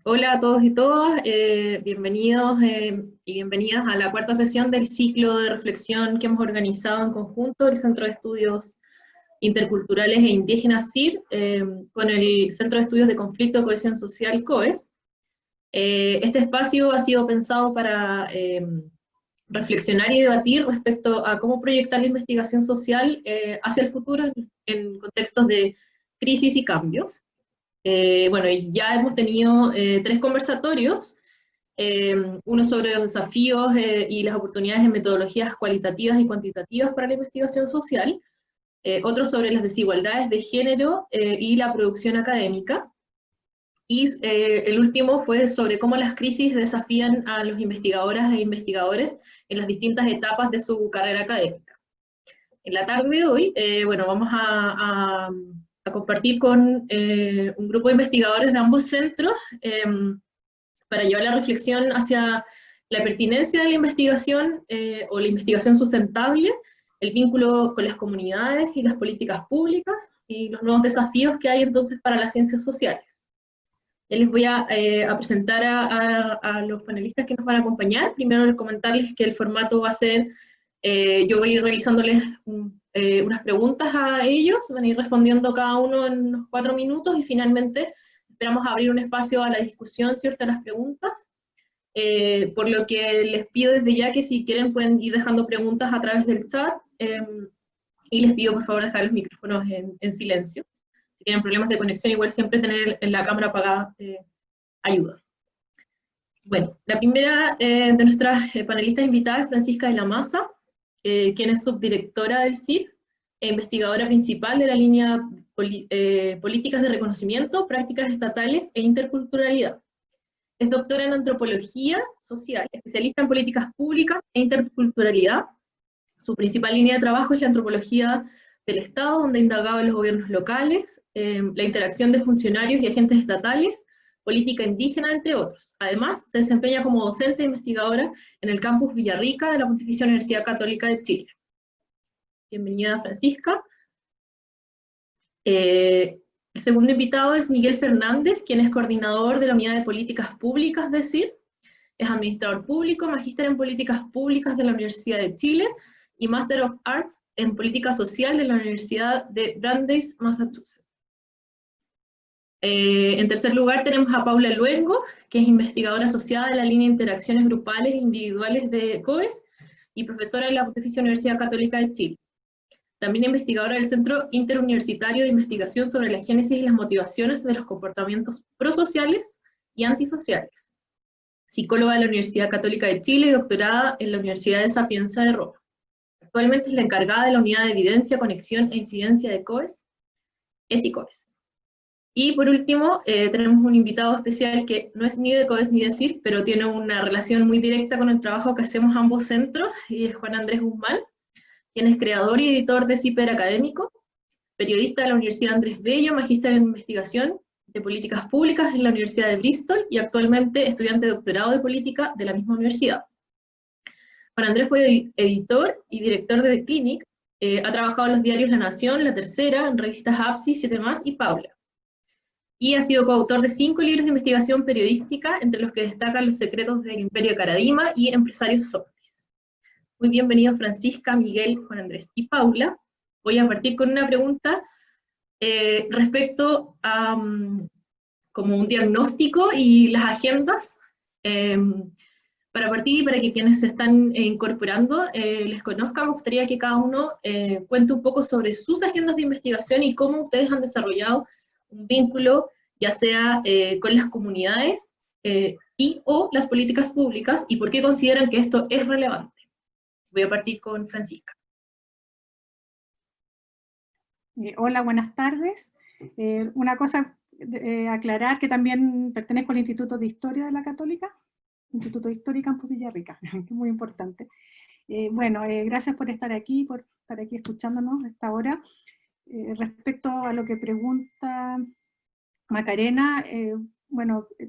Hola a todos y todas, bienvenidos y bienvenidas a la cuarta sesión del ciclo de reflexión que hemos organizado en conjunto el Centro de Estudios Interculturales e Indígenas CIR con el Centro de Estudios de Conflicto y Cohesión Social COES. Este espacio ha sido pensado para reflexionar y debatir respecto a cómo proyectar la investigación social hacia el futuro en contextos de crisis y cambios. Bueno, y ya hemos tenido tres conversatorios, uno sobre los desafíos y las oportunidades en metodologías cualitativas y cuantitativas para la investigación social, otro sobre las desigualdades de género y la producción académica, y el último fue sobre cómo las crisis desafían a los investigadoras e investigadores en las distintas etapas de su carrera académica. En la tarde de hoy, bueno, vamos a compartir con un grupo de investigadores de ambos centros para llevar la reflexión hacia la pertinencia de la investigación o la investigación sustentable, el vínculo con las comunidades y las políticas públicas y los nuevos desafíos que hay entonces para las ciencias sociales. Ya les voy a presentar a los panelistas que nos van a acompañar. Primero comentarles que el formato va a ser yo voy a ir realizándoles unas preguntas a ellos, van a ir respondiendo cada uno en unos 4 minutos y finalmente esperamos abrir un espacio a la discusión, ¿cierto?, a las preguntas. Por lo que les pido desde ya que si quieren pueden ir dejando preguntas a través del chat y les pido por favor dejar los micrófonos en silencio. Si tienen problemas de conexión, igual siempre tener la cámara apagada ayuda. Bueno, la primera de nuestras panelistas invitadas es Francisca de la Maza, quien es subdirectora del CIR e investigadora principal de la línea Políticas de Reconocimiento, Prácticas Estatales e Interculturalidad. Es doctora en Antropología Social, especialista en Políticas Públicas e Interculturalidad. Su principal línea de trabajo es la antropología del Estado, donde ha indagado en los gobiernos locales, la interacción de funcionarios y agentes estatales, política indígena, entre otros. Además, se desempeña como docente e investigadora en el campus Villarrica de la Pontificia Universidad Católica de Chile. Bienvenida, Francisca. El segundo invitado es Miguel Fernández, quien es coordinador de la Unidad de Políticas Públicas de CIR. Es administrador público, magíster en Políticas Públicas de la Universidad de Chile y Master of Arts en Política Social de la Universidad de Brandeis, Massachusetts. En tercer lugar tenemos a Paula Luengo, que es investigadora asociada de la línea de interacciones grupales e individuales de COES y profesora en la Pontificia Universidad Católica de Chile. También investigadora del Centro Interuniversitario de Investigación sobre la Génesis y las Motivaciones de los Comportamientos Prosociales y Antisociales. Psicóloga de la Universidad Católica de Chile y doctorada en la Universidad de Sapienza de Roma. Actualmente es la encargada de la Unidad de Evidencia, Conexión e Incidencia de COES, ESI-COES. Y por último, tenemos un invitado especial que no es ni de COES ni de CIR, pero tiene una relación muy directa con el trabajo que hacemos ambos centros, y es Juan Andrés Guzmán, quien es creador y editor de CIPER Académico, periodista de la Universidad Andrés Bello, magíster en investigación de políticas públicas en la Universidad de Bristol y actualmente estudiante de doctorado de política de la misma universidad. Juan Andrés fue editor y director de The Clinic, ha trabajado en los diarios La Nación, La Tercera, en revistas APSI, 7 Más y Paula. Y ha sido coautor de 5 libros de investigación periodística, entre los que destacan Los secretos del Imperio de Caradima y Empresarios zombies. Muy bienvenidos Francisca, Miguel, Juan Andrés y Paula. Voy a partir con una pregunta respecto a como un diagnóstico y las agendas. Para partir y para que quienes se están incorporando les conozcan, me gustaría que cada uno cuente un poco sobre sus agendas de investigación y cómo ustedes han desarrollado un vínculo, ya sea con las comunidades y o las políticas públicas, y por qué consideran que esto es relevante. Voy a partir con Francisca. Hola, buenas tardes. Una cosa, aclarar que también pertenezco al Instituto de Historia de la Católica, Instituto de Historia Campus Villarrica, que es muy importante. Gracias por estar aquí escuchándonos a esta hora. Respecto a lo que pregunta Macarena,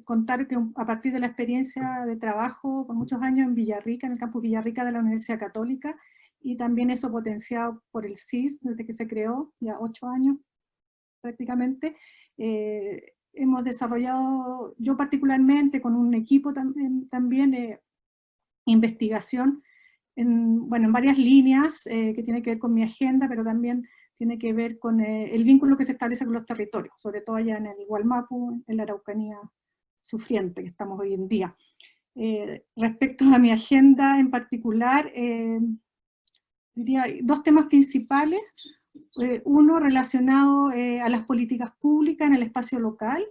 contar que a partir de la experiencia de trabajo por muchos años en Villarrica, en el campus Villarrica de la Universidad Católica, y también eso potenciado por el CIR desde que se creó, ya 8 años prácticamente, hemos desarrollado, yo particularmente, con un equipo también investigación en varias líneas que tiene que ver con mi agenda, pero también tiene que ver con el vínculo que se establece con los territorios, sobre todo allá en el Gualmapu, en la Araucanía sufriente que estamos hoy en día. Respecto a mi agenda en particular, diría dos temas principales. Uno relacionado a las políticas públicas en el espacio local,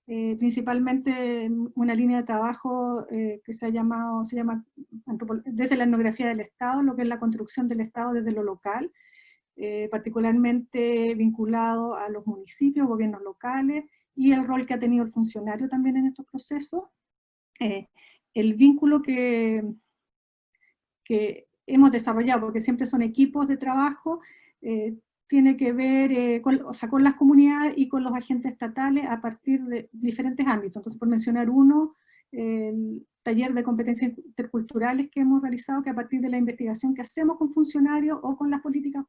principalmente una línea de trabajo que se llama desde la etnografía del Estado, lo que es la construcción del Estado desde lo local, particularmente vinculado a los municipios, gobiernos locales, y el rol que ha tenido el funcionario también en estos procesos. El vínculo que hemos desarrollado, porque siempre son equipos de trabajo, tiene que ver con las comunidades y con los agentes estatales a partir de diferentes ámbitos. Entonces, por mencionar uno, el taller de competencias interculturales que hemos realizado, que a partir de la investigación que hacemos con funcionarios o con las políticas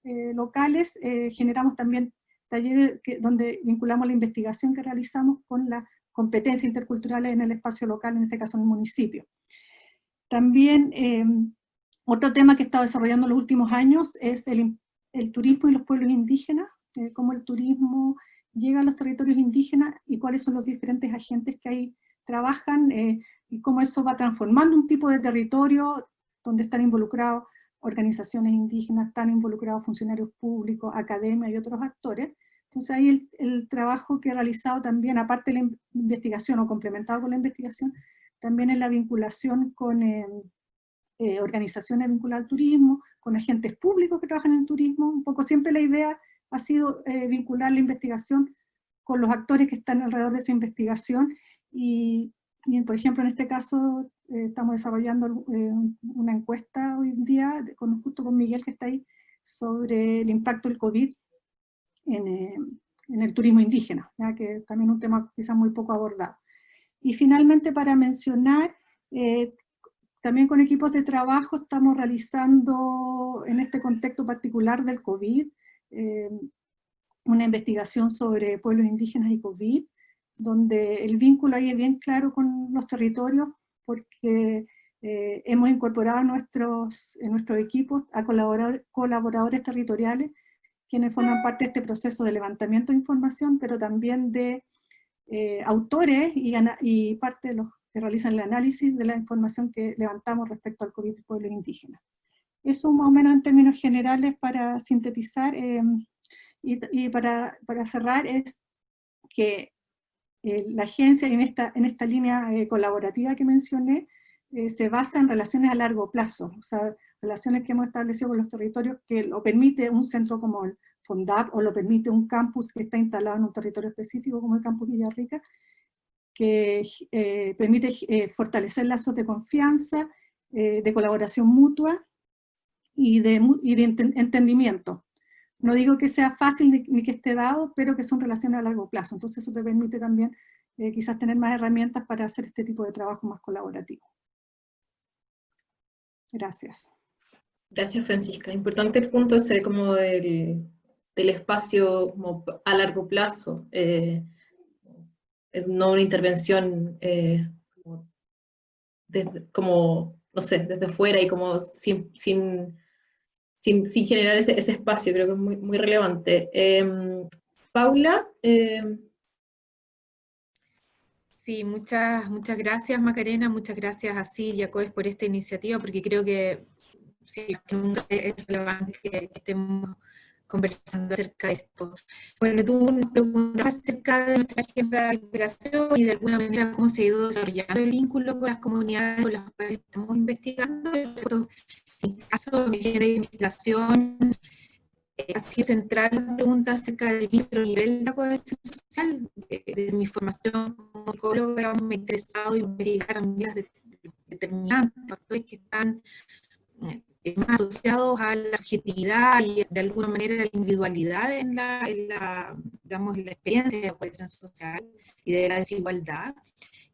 locales, generamos también talleres donde vinculamos la investigación que realizamos con las competencias interculturales en el espacio local, en este caso en el municipio. También otro tema que he estado desarrollando en los últimos años es el turismo y los pueblos indígenas, cómo el turismo llega a los territorios indígenas y cuáles son los diferentes agentes que ahí trabajan, y cómo eso va transformando un tipo de territorio donde están involucrados organizaciones indígenas, están involucrados funcionarios públicos, academia y otros actores. Entonces ahí el trabajo que he realizado también, aparte de la investigación o complementado con la investigación, también en la vinculación con organizaciones vinculadas al turismo, con agentes públicos que trabajan en turismo. Un poco siempre la idea ha sido vincular la investigación con los actores que están alrededor de esa investigación, y por ejemplo en este caso estamos desarrollando una encuesta hoy en día, justo con Miguel que está ahí, sobre el impacto del COVID en el turismo indígena, ¿ya? Que también es un tema quizás muy poco abordado. Y finalmente, para mencionar, también con equipos de trabajo estamos realizando, en este contexto particular del COVID, una investigación sobre pueblos indígenas y COVID, donde el vínculo ahí es bien claro con los territorios, porque hemos incorporado en nuestros equipos a colaboradores territoriales, quienes forman parte de este proceso de levantamiento de información, pero también de autores y parte de los que realizan el análisis de la información que levantamos respecto al COVID y pueblos indígenas. Eso más o menos en términos generales para sintetizar, y para cerrar es que la agencia en esta línea colaborativa que mencioné se basa en relaciones a largo plazo, o sea, relaciones que hemos establecido con los territorios que lo permite un centro como el FONDAP, o lo permite un campus que está instalado en un territorio específico como el campus Villarrica, que permite fortalecer lazos de confianza, de colaboración mutua y de entendimiento. No digo que sea fácil ni que esté dado, pero que son relaciones a largo plazo. Entonces eso te permite también quizás tener más herramientas para hacer este tipo de trabajo más colaborativo. Gracias. Gracias, Francisca. Importante el punto ese como del espacio como a largo plazo. No una intervención no sé, desde fuera y como sin generar ese espacio. Creo que es muy, muy relevante. Paula. Sí, muchas gracias, Macarena, muchas gracias a Sil y a COES por esta iniciativa, porque creo que sí, nunca es relevante que estemos conversando acerca de esto. Bueno, tú nos preguntabas acerca de nuestra agenda de investigación y de alguna manera cómo se ha ido desarrollando el vínculo con las comunidades con las cuales estamos investigando. En el caso de mi agenda de investigación, ha sido central la pregunta acerca del nivel de cohesión social. Desde mi formación como psicóloga me ha interesado investigar también las determinantes factores que están más asociados a la subjetividad y de alguna manera a la individualidad en la experiencia de la cohesión social y de la desigualdad.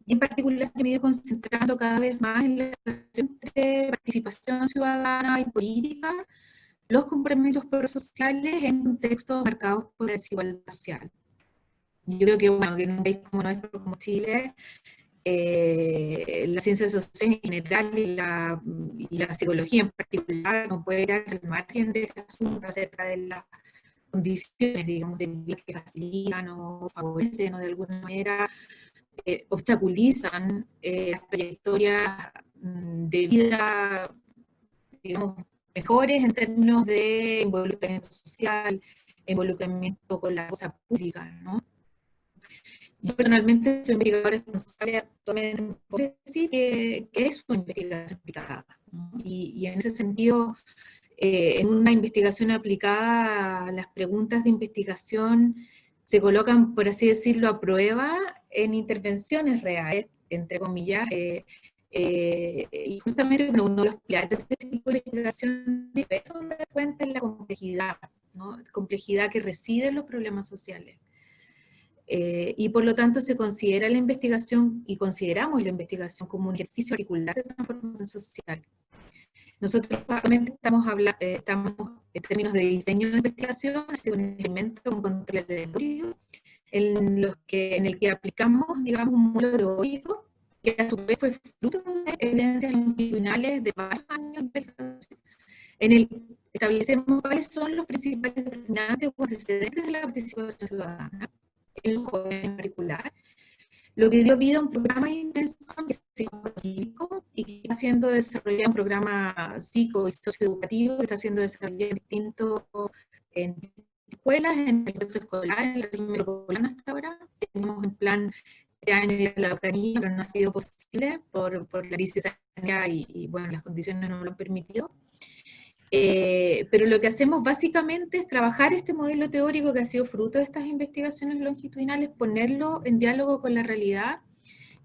Y en particular me he ido concentrando cada vez más en la relación entre participación ciudadana y política, los compromisos prosociales en contextos marcados por la desigualdad social. yo creo que, bueno, que en un país como nuestro, como Chile, la ciencia social en general y la psicología en particular no puede quedarse al margen de este asunto acerca de las condiciones, digamos, de vida que facilitan o favorecen o de alguna manera obstaculizan las trayectorias de vida, digamos, mejores en términos de involucramiento social, involucramiento con la cosa pública, ¿no? Yo personalmente soy investigadora responsable actualmente en hipótesis que es una investigación aplicada, ¿no? Y en ese sentido, en una investigación aplicada, las preguntas de investigación se colocan, por así decirlo, a prueba en intervenciones reales, entre comillas, y justamente uno de los pilares de este tipo de investigación es dar cuenta en la complejidad, ¿no? Complejidad que reside en los problemas sociales. Y por lo tanto se considera la investigación, y consideramos la investigación como un ejercicio particular de transformación social. Nosotros probablemente estamos en términos de diseño de investigación, así un experimento con control aleatorio, en el que aplicamos, digamos, un modelo teórico, que a su vez fue fruto de evidencias longitudinales de varios años de investigación, en el que establecemos cuáles son los principales determinantes o antecedentes de la participación ciudadana, en los jóvenes en particular, lo que dio vida a un programa de intervención que se llama Cívico y que está siendo desarrollado, un programa psico y socioeducativo que está siendo desarrollado en escuelas, en el contexto escolar, en la región metropolitana hasta ahora. Tenemos en plan este año ir a la Araucanía, pero no ha sido posible por la crisis sanitaria y bueno, las condiciones no lo han permitido. Pero lo que hacemos básicamente es trabajar este modelo teórico que ha sido fruto de estas investigaciones longitudinales, ponerlo en diálogo con la realidad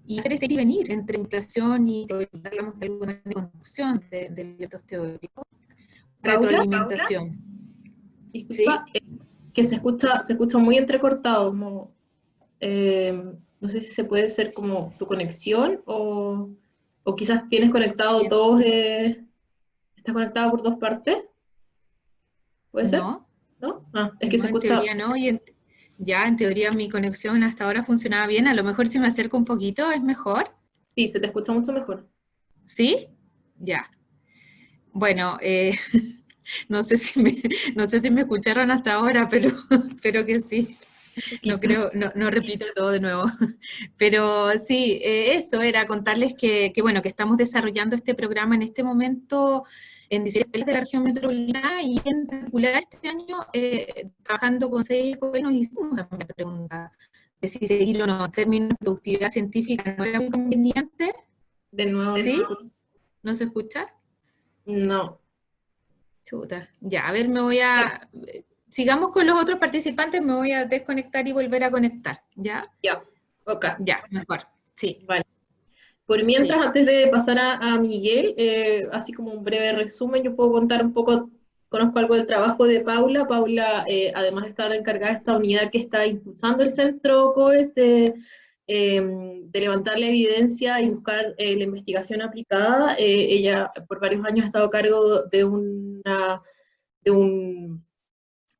y hacer este ir y venir entre investigación y teoría, digamos, de alguna construcción de elementos teóricos. Retroalimentación. Disculpa, ¿Sí? Que se escucha muy entrecortado, como, no sé si se puede ser como tu conexión o quizás tienes conectado dos, estás conectado por dos partes, ¿puede ser? No, ¿No? Ah, es que se no, en escucha, teoría no, ya en teoría mi conexión hasta ahora funcionaba bien, a lo mejor si me acerco un poquito es mejor, sí, se te escucha mucho mejor. ¿sí? Ya. Bueno, no sé no sé si me escucharon hasta ahora, pero espero que sí. Un No poquito. creo, no repito todo de nuevo. Pero sí, eso era contarles bueno, que estamos desarrollando este programa en este momento en 16 escuelas de la región metropolitana y en particular este año trabajando con 6 escuelas nos hicimos la primera pregunta de si seguir o no en términos de productividad científica no era muy conveniente. De nuevo, no se ¿Sí? escucha. ¿No se escucha? No. Chuta. Ya, a ver, sigamos con los otros participantes, me voy a desconectar y volver a conectar, ¿ya? Ya, ok, Ya, mejor. Sí, vale. Por sí. mientras, antes de pasar a Miguel, así como un breve resumen, yo puedo contar un poco, conozco algo del trabajo de Paula. Paula, además de estar encargada de esta unidad que está impulsando el Centro COES de levantar la evidencia y buscar la investigación aplicada, ella por varios años ha estado a cargo de un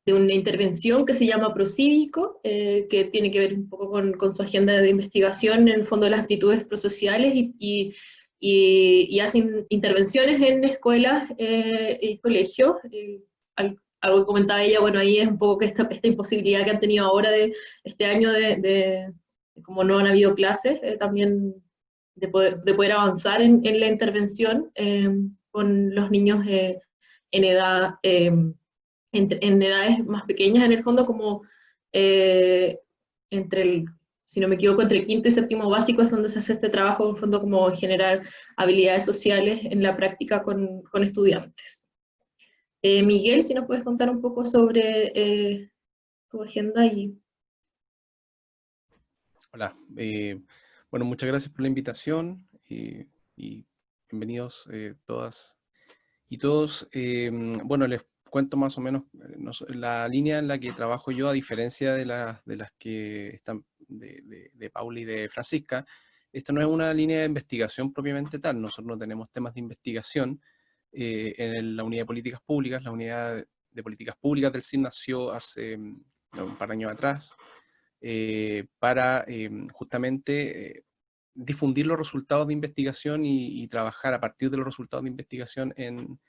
de una intervención que se llama Procívico, que tiene que ver un poco con su agenda de investigación en el fondo de las actitudes prosociales y hacen intervenciones en escuelas y colegios. Algo que comentaba ella, bueno, ahí es un poco que esta imposibilidad que han tenido ahora de este año de como no han habido clases, también de poder avanzar en la intervención con los niños en edad en edades más pequeñas, en el fondo, como eh, entre el, si no me equivoco, entre el quinto y séptimo básico es donde se hace este trabajo, en el fondo, como generar habilidades sociales en la práctica con estudiantes. Miguel, si nos puedes contar un poco sobre tu agenda y... Hola, bueno, muchas gracias por la invitación y bienvenidos todas y todos. Bueno, les cuento más o menos la línea en la que trabajo yo, a diferencia de las que están de Paula y de Francisca. Esta no es una línea de investigación propiamente tal. Nosotros no tenemos temas de investigación en la unidad de políticas públicas. La unidad de políticas públicas del CIN nació hace un par de años atrás. para justamente difundir los resultados de investigación y trabajar a partir de los resultados de investigación en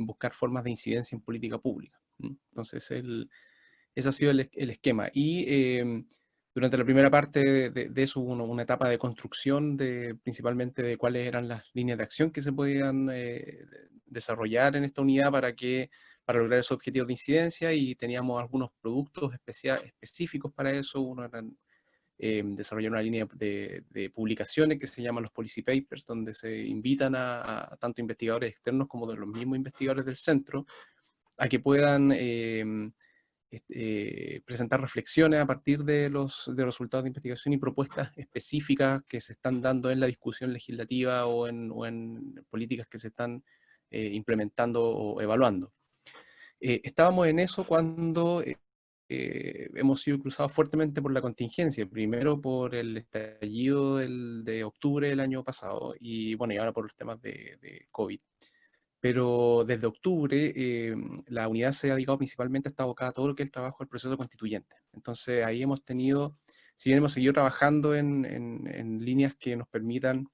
buscar formas de incidencia en política pública. Entonces, ese ha sido el esquema. Y durante la primera parte de eso hubo una etapa de construcción principalmente de cuáles eran las líneas de acción que se podían desarrollar en esta unidad para lograr esos objetivos de incidencia, y teníamos algunos productos específicos para eso. Uno era desarrollar una línea de publicaciones que se llaman los Policy Papers, donde se invitan a tanto investigadores externos como de los mismos investigadores del centro a que puedan presentar reflexiones a partir de los resultados de investigación y propuestas específicas que se están dando en la discusión legislativa o en políticas que se están implementando o evaluando. Estábamos en eso cuando hemos sido cruzados fuertemente por la contingencia, primero por el estallido de octubre del año pasado, y bueno, y ahora por los temas de COVID. Pero desde octubre la unidad se ha dedicado principalmente, está abocada a todo lo que es el trabajo del proceso constituyente. Entonces ahí hemos tenido, si bien hemos seguido trabajando en líneas que nos permitan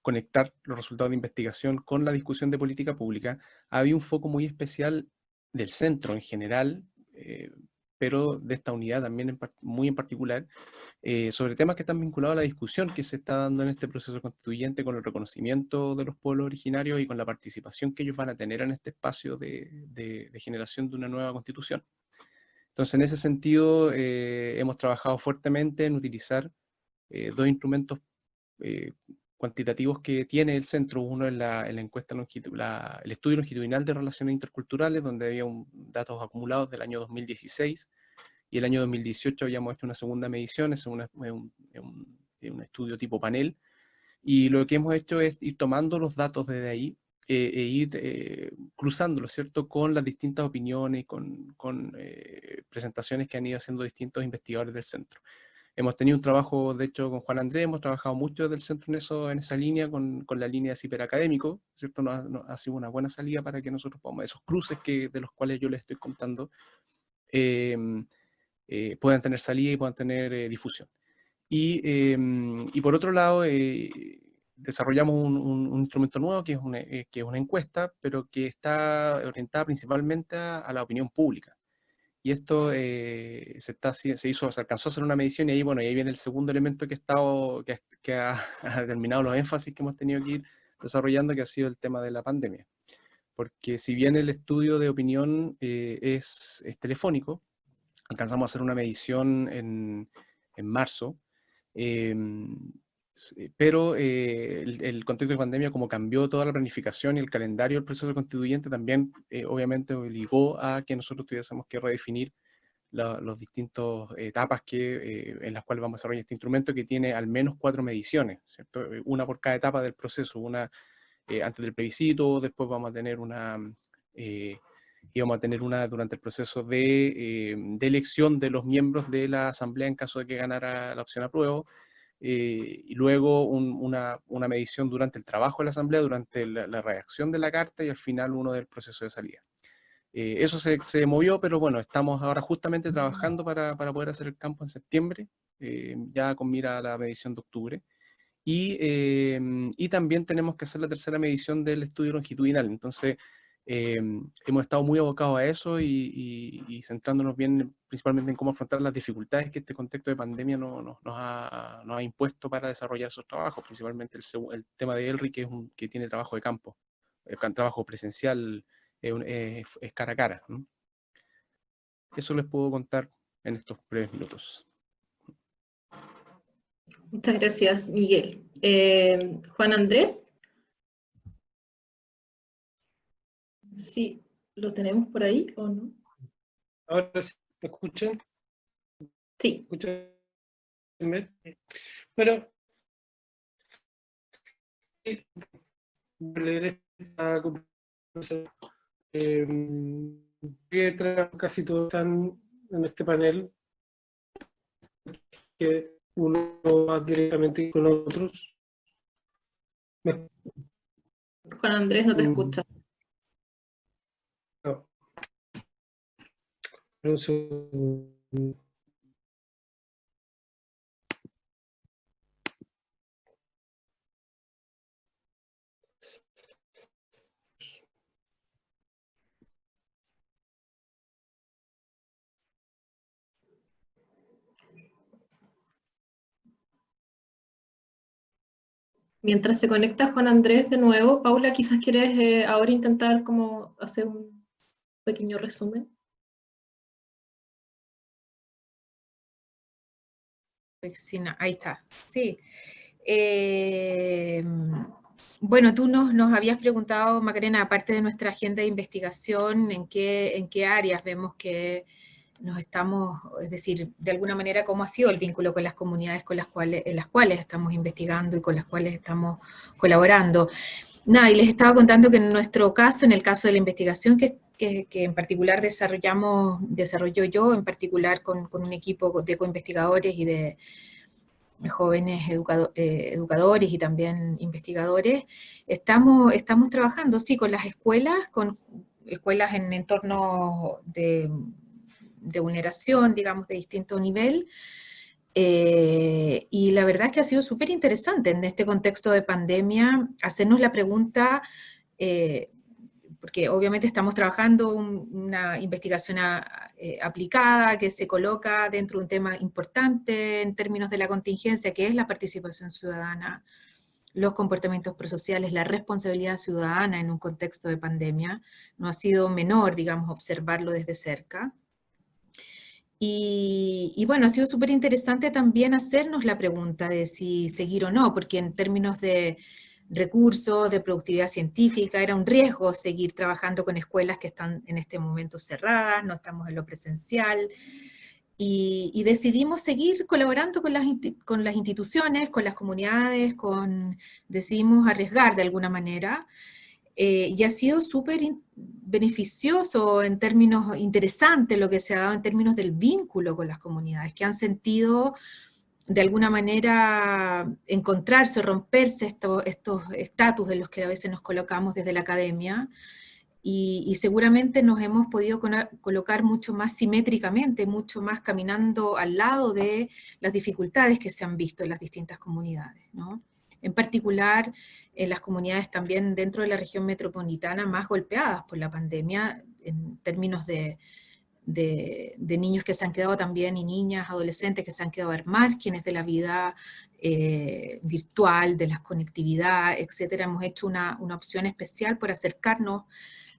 conectar los resultados de investigación con la discusión de política pública, había un foco muy especial del centro en general, pero de esta unidad también muy en particular, sobre temas que están vinculados a la discusión que se está dando en este proceso constituyente, con el reconocimiento de los pueblos originarios y con la participación que ellos van a tener en este espacio de generación de una nueva constitución. Entonces, en ese sentido, hemos trabajado fuertemente en utilizar dos instrumentos cuantitativos que tiene el centro. Uno es la encuesta el estudio longitudinal de relaciones interculturales, donde había datos acumulados del año 2016, y el año 2018 habíamos hecho una segunda medición, es un estudio tipo panel, y lo que hemos hecho es ir tomando los datos desde ahí e ir cruzándolos, ¿cierto?, con las distintas opiniones, con presentaciones que han ido haciendo distintos investigadores del centro. Hemos tenido un trabajo, de hecho, con Juan Andrés, hemos trabajado mucho del centro en esa línea, con la línea de CIPER académico, ¿cierto? Ha sido una buena salida para que nosotros podamos, esos cruces de los cuales yo les estoy contando, puedan tener salida y puedan tener difusión. Y por otro lado, desarrollamos un instrumento nuevo que es una encuesta, pero que está orientada principalmente a la opinión pública. Y esto se alcanzó a hacer una medición, y ahí, bueno, y ahí viene el segundo elemento que ha determinado los énfasis que hemos tenido que ir desarrollando, que ha sido el tema de la pandemia. Porque si bien el estudio de opinión es telefónico, alcanzamos a hacer una medición en marzo, pero el contexto de pandemia, como cambió toda la planificación y el calendario del proceso constituyente, también obviamente obligó a que nosotros tuviésemos que redefinir las distintas etapas en las cuales vamos a desarrollar este instrumento, que tiene al menos 4 mediciones, ¿cierto? Una por cada etapa del proceso, una antes del plebiscito, después vamos a tener una durante el proceso de elección de los miembros de la asamblea en caso de que ganara la opción apruebo, y luego una medición durante el trabajo de la asamblea, durante la redacción de la carta, y al final uno del proceso de salida. Eso se movió, pero bueno, estamos ahora justamente trabajando para poder hacer el campo en septiembre, ya con mira a la medición de octubre. Y también tenemos que hacer la tercera medición del estudio longitudinal. Entonces, hemos estado muy abocados a eso y centrándonos bien principalmente en cómo afrontar las dificultades que este contexto de pandemia nos ha impuesto para desarrollar esos trabajos, principalmente el tema de Elri, que tiene trabajo de campo, trabajo presencial, es cara a cara, ¿no? Eso les puedo contar en estos breves minutos. Muchas gracias, Miguel. Juan Andrés. Sí, ¿lo tenemos por ahí o no? Ahora sí, ¿me escuchan? Sí. ¿Escuchan? Bueno, leer esta conversación. Casi todos están en este panel, que uno va directamente con otros. Juan Andrés, no te escucha. No. Un segundo. Mientras se conecta Juan Andrés de nuevo, Paula, quizás quieres ahora intentar como hacer un pequeño resumen. Ahí está, sí. Bueno, tú nos habías preguntado, Macarena, aparte de nuestra agenda de investigación, ¿en qué áreas vemos que nos estamos, es decir, de alguna manera, cómo ha sido el vínculo con las comunidades en las cuales estamos investigando y con las cuales estamos colaborando? Nada, y les estaba contando que en nuestro caso, en el caso de la investigación que en particular desarrollo yo, en particular con un equipo de coinvestigadores y de jóvenes educadores y también investigadores, estamos trabajando, sí, con escuelas en entornos de vulneración, digamos, de distinto nivel, y la verdad es que ha sido súper interesante en este contexto de pandemia hacernos la pregunta, porque obviamente estamos trabajando una investigación aplicada que se coloca dentro de un tema importante en términos de la contingencia, que es la participación ciudadana, los comportamientos prosociales, la responsabilidad ciudadana en un contexto de pandemia. No ha sido menor, digamos, observarlo desde cerca. Y bueno, ha sido súper interesante también hacernos la pregunta de si seguir o no, porque en términos de recursos, de productividad científica, era un riesgo seguir trabajando con escuelas que están en este momento cerradas, no estamos en lo presencial, y decidimos seguir colaborando con las instituciones, con las comunidades, decidimos arriesgar de alguna manera, y ha sido súper beneficioso en términos interesantes lo que se ha dado en términos del vínculo con las comunidades, que han sentido de alguna manera encontrarse, romperse estos estatus en los que a veces nos colocamos desde la academia, y seguramente nos hemos podido colocar mucho más simétricamente, mucho más caminando al lado de las dificultades que se han visto en las distintas comunidades, ¿no? En particular, en las comunidades también dentro de la región metropolitana más golpeadas por la pandemia, en términos de niños que se han quedado también, y niñas, adolescentes que se han quedado al márgenes de la vida virtual, de la conectividad, etcétera. Hemos hecho una opción especial por acercarnos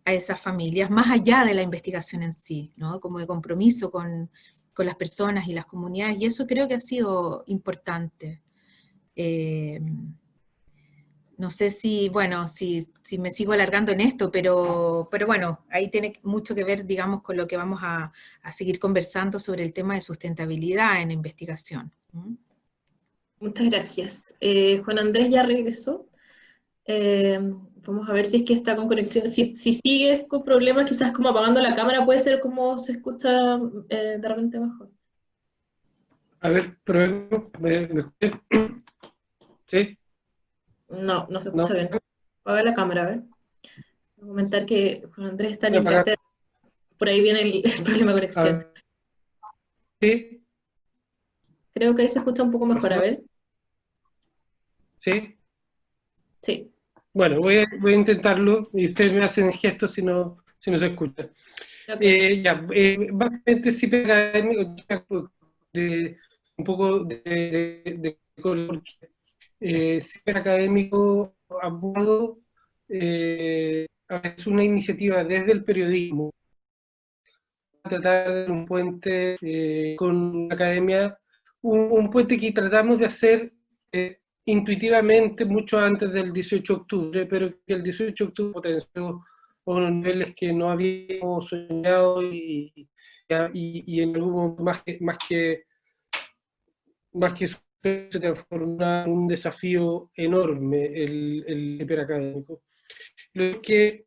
a esas familias, más allá de la investigación en sí, ¿no? Como de compromiso con las personas y las comunidades, y eso creo que ha sido importante. No sé si, bueno, si me sigo alargando en esto, pero bueno, ahí tiene mucho que ver, digamos, con lo que vamos a seguir conversando sobre el tema de sustentabilidad en investigación. Muchas gracias. Juan Andrés ya regresó. Vamos a ver si es que está con conexión. Si sigue con problemas, quizás como apagando la cámara, puede ser como se escucha de repente mejor. A ver, probemos. ¿Me escuchan? ¿Sí? No, no se ¿No? escucha bien. Apaga la cámara, a ver. Voy a comentar que Juan Andrés está en Voy a apagar. Inglaterra. Por ahí viene el problema de A conexión. ver. ¿Sí? Creo que ahí se escucha un poco mejor, a ver. ¿Sí? Sí. Bueno, voy a intentarlo y ustedes me hacen gestos si no se escucha. Okay. Básicamente CIPE académico, un poco de color, porque CIPE académico abogado es una iniciativa desde el periodismo para tratar de un puente con la academia, un puente que tratamos de hacer intuitivamente mucho antes del 18 de octubre, pero que el 18 de octubre potenció a unos niveles que no habíamos soñado y en algún momento más que se transformó en un desafío enorme el hiperacadémico. Lo que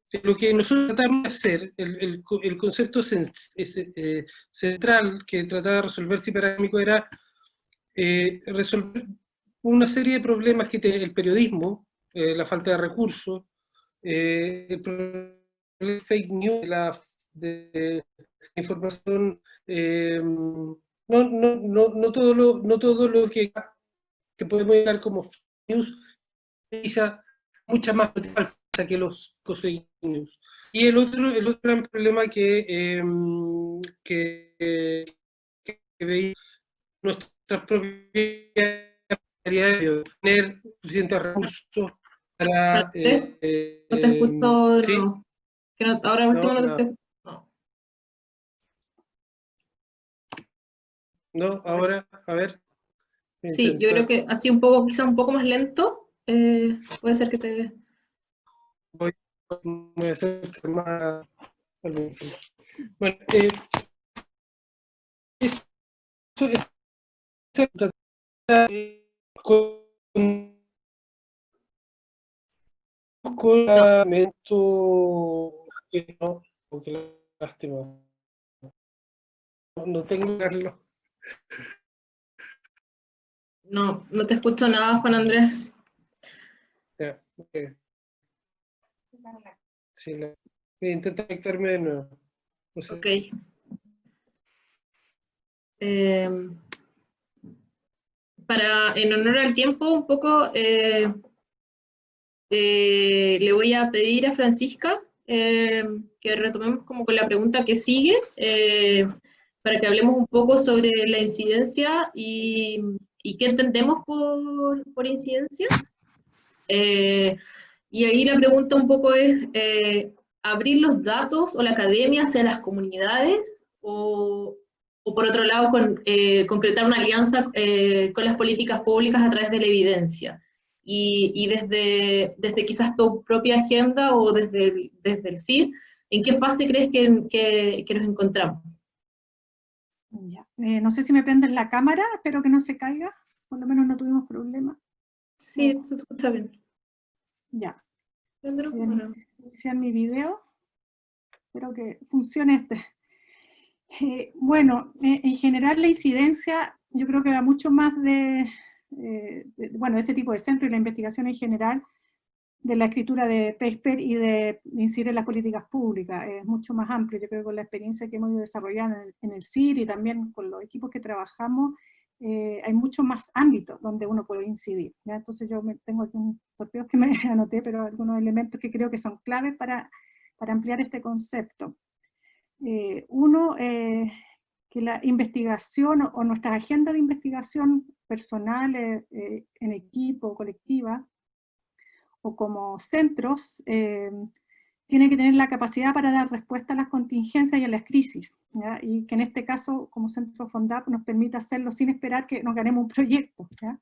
nosotros tratamos de hacer, el concepto central que trataba de resolver Ciperakadémico era resolver una serie de problemas que tiene el periodismo, la falta de recursos, el problema de fake news, de la información, no todo lo que podemos llegar como fake news, quizá mucha más falsa que los fake news. Y el otro gran problema que veía nuestras propias de tener suficientes recursos para... No te escucho, ¿sí? no. Que no, ahora último no te nada. estoy escuchando. No, ahora, a ver. Sí, yo creo que así un poco, quizá un poco más lento, puede ser que te... Voy a hacer más... Bueno, eso es con elemento que no, porque lástima. No tengo que verlo. No, no te escucho nada, Juan Andrés. Ya, sí, voy a intentar conectarme de nuevo. No sé. Ok. En honor al tiempo, un poco, le voy a pedir a Francisca que retomemos como con la pregunta que sigue, para que hablemos un poco sobre la incidencia y qué entendemos por incidencia. Y ahí la pregunta un poco es, ¿abrir los datos o la academia hacia las comunidades o por otro lado concretar una alianza con las políticas públicas a través de la evidencia? Y desde quizás tu propia agenda o desde el CIR, ¿en qué fase crees que nos encontramos? Ya. No sé si me prendes la cámara, espero que no se caiga, por lo menos no tuvimos problema. Sí, se escucha bien. Ya. Pedro, Voy a bueno. iniciar mi video, espero que funcione este. Bueno, en general la incidencia, yo creo que va mucho más bueno, este tipo de centro y la investigación en general, de la escritura de paper y de incidir en las políticas públicas. Es mucho más amplio, yo creo que con la experiencia que hemos ido desarrollando en el CIR y también con los equipos que trabajamos, hay muchos más ámbitos donde uno puede incidir, ¿ya? Entonces yo tengo aquí un torpeo que me anoté, pero algunos elementos que creo que son claves para ampliar este concepto. Uno, que la investigación o nuestras agendas de investigación personales, en equipo, colectiva, o como centros, tienen que tener la capacidad para dar respuesta a las contingencias y a las crisis, ¿ya? Y que en este caso, como Centro FONDAP, nos permite hacerlo sin esperar que nos ganemos un proyecto, ¿ya?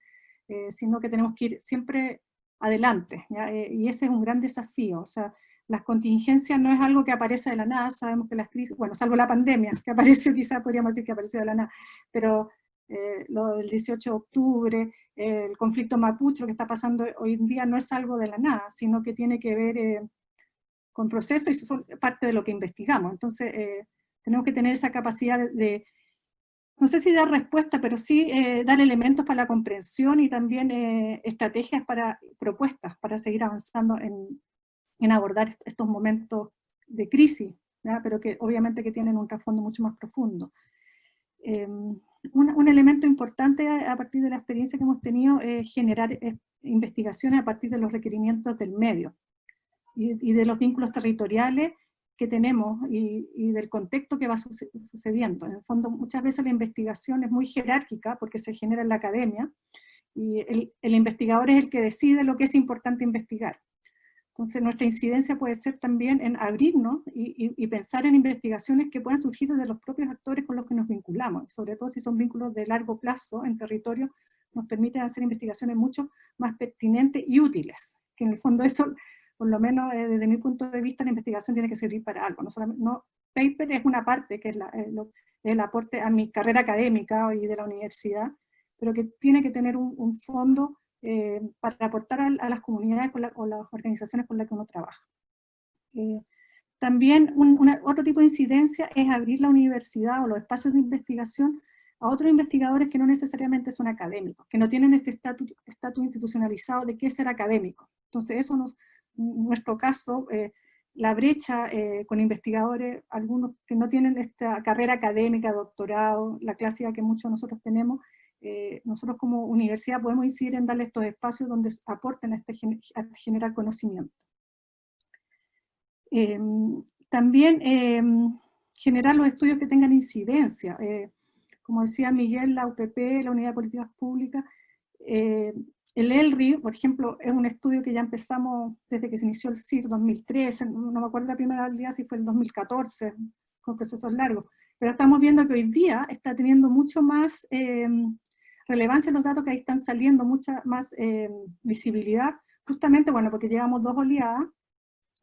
Sino que tenemos que ir siempre adelante, ¿ya? Y ese es un gran desafío. O sea, las contingencias no es algo que aparece de la nada, sabemos que las crisis, bueno, salvo la pandemia, que apareció, quizás podríamos decir que apareció de la nada, pero lo del 18 de octubre, el conflicto mapuche, lo que está pasando hoy en día no es algo de la nada, sino que tiene que ver con procesos y eso son parte de lo que investigamos. Entonces, tenemos que tener esa capacidad no sé si dar respuesta, pero sí dar elementos para la comprensión y también estrategias propuestas para seguir avanzando en abordar estos momentos de crisis, ¿ya? Pero que obviamente que tienen un trasfondo mucho más profundo. Un elemento importante a partir de la experiencia que hemos tenido es generar investigaciones a partir de los requerimientos del medio y de los vínculos territoriales que tenemos y del contexto que va sucediendo. En el fondo, muchas veces la investigación es muy jerárquica porque se genera en la academia y el investigador es el que decide lo que es importante investigar. Entonces nuestra incidencia puede ser también en abrirnos y pensar en investigaciones que puedan surgir desde los propios actores con los que nos vinculamos, sobre todo si son vínculos de largo plazo en territorio, nos permiten hacer investigaciones mucho más pertinentes y útiles, que en el fondo eso, por lo menos desde mi punto de vista, la investigación tiene que servir para algo, no solamente, paper es una parte, que es el aporte a mi carrera académica y de la universidad, pero que tiene que tener un fondo para aportar a las comunidades o las organizaciones con las que uno trabaja. También otro tipo de incidencia es abrir la universidad o los espacios de investigación a otros investigadores que no necesariamente son académicos, que no tienen este estatus institucionalizado de qué es ser académico. Entonces eso en nuestro caso, la brecha con investigadores, algunos que no tienen esta carrera académica, doctorado, la clásica que muchos de nosotros tenemos, nosotros como universidad podemos incidir en darle estos espacios donde aporten a generar conocimiento. También generar los estudios que tengan incidencia. Como decía Miguel, la UPP, la Unidad de Políticas Públicas, el ELRI, por ejemplo, es un estudio que ya empezamos desde que se inició el CIR 2013, no me acuerdo la primera día si fue el 2014, con procesos largos, pero estamos viendo que hoy día está teniendo mucho más relevancia los datos que ahí están saliendo, mucha más visibilidad, justamente, bueno, porque llevamos 2 oleadas,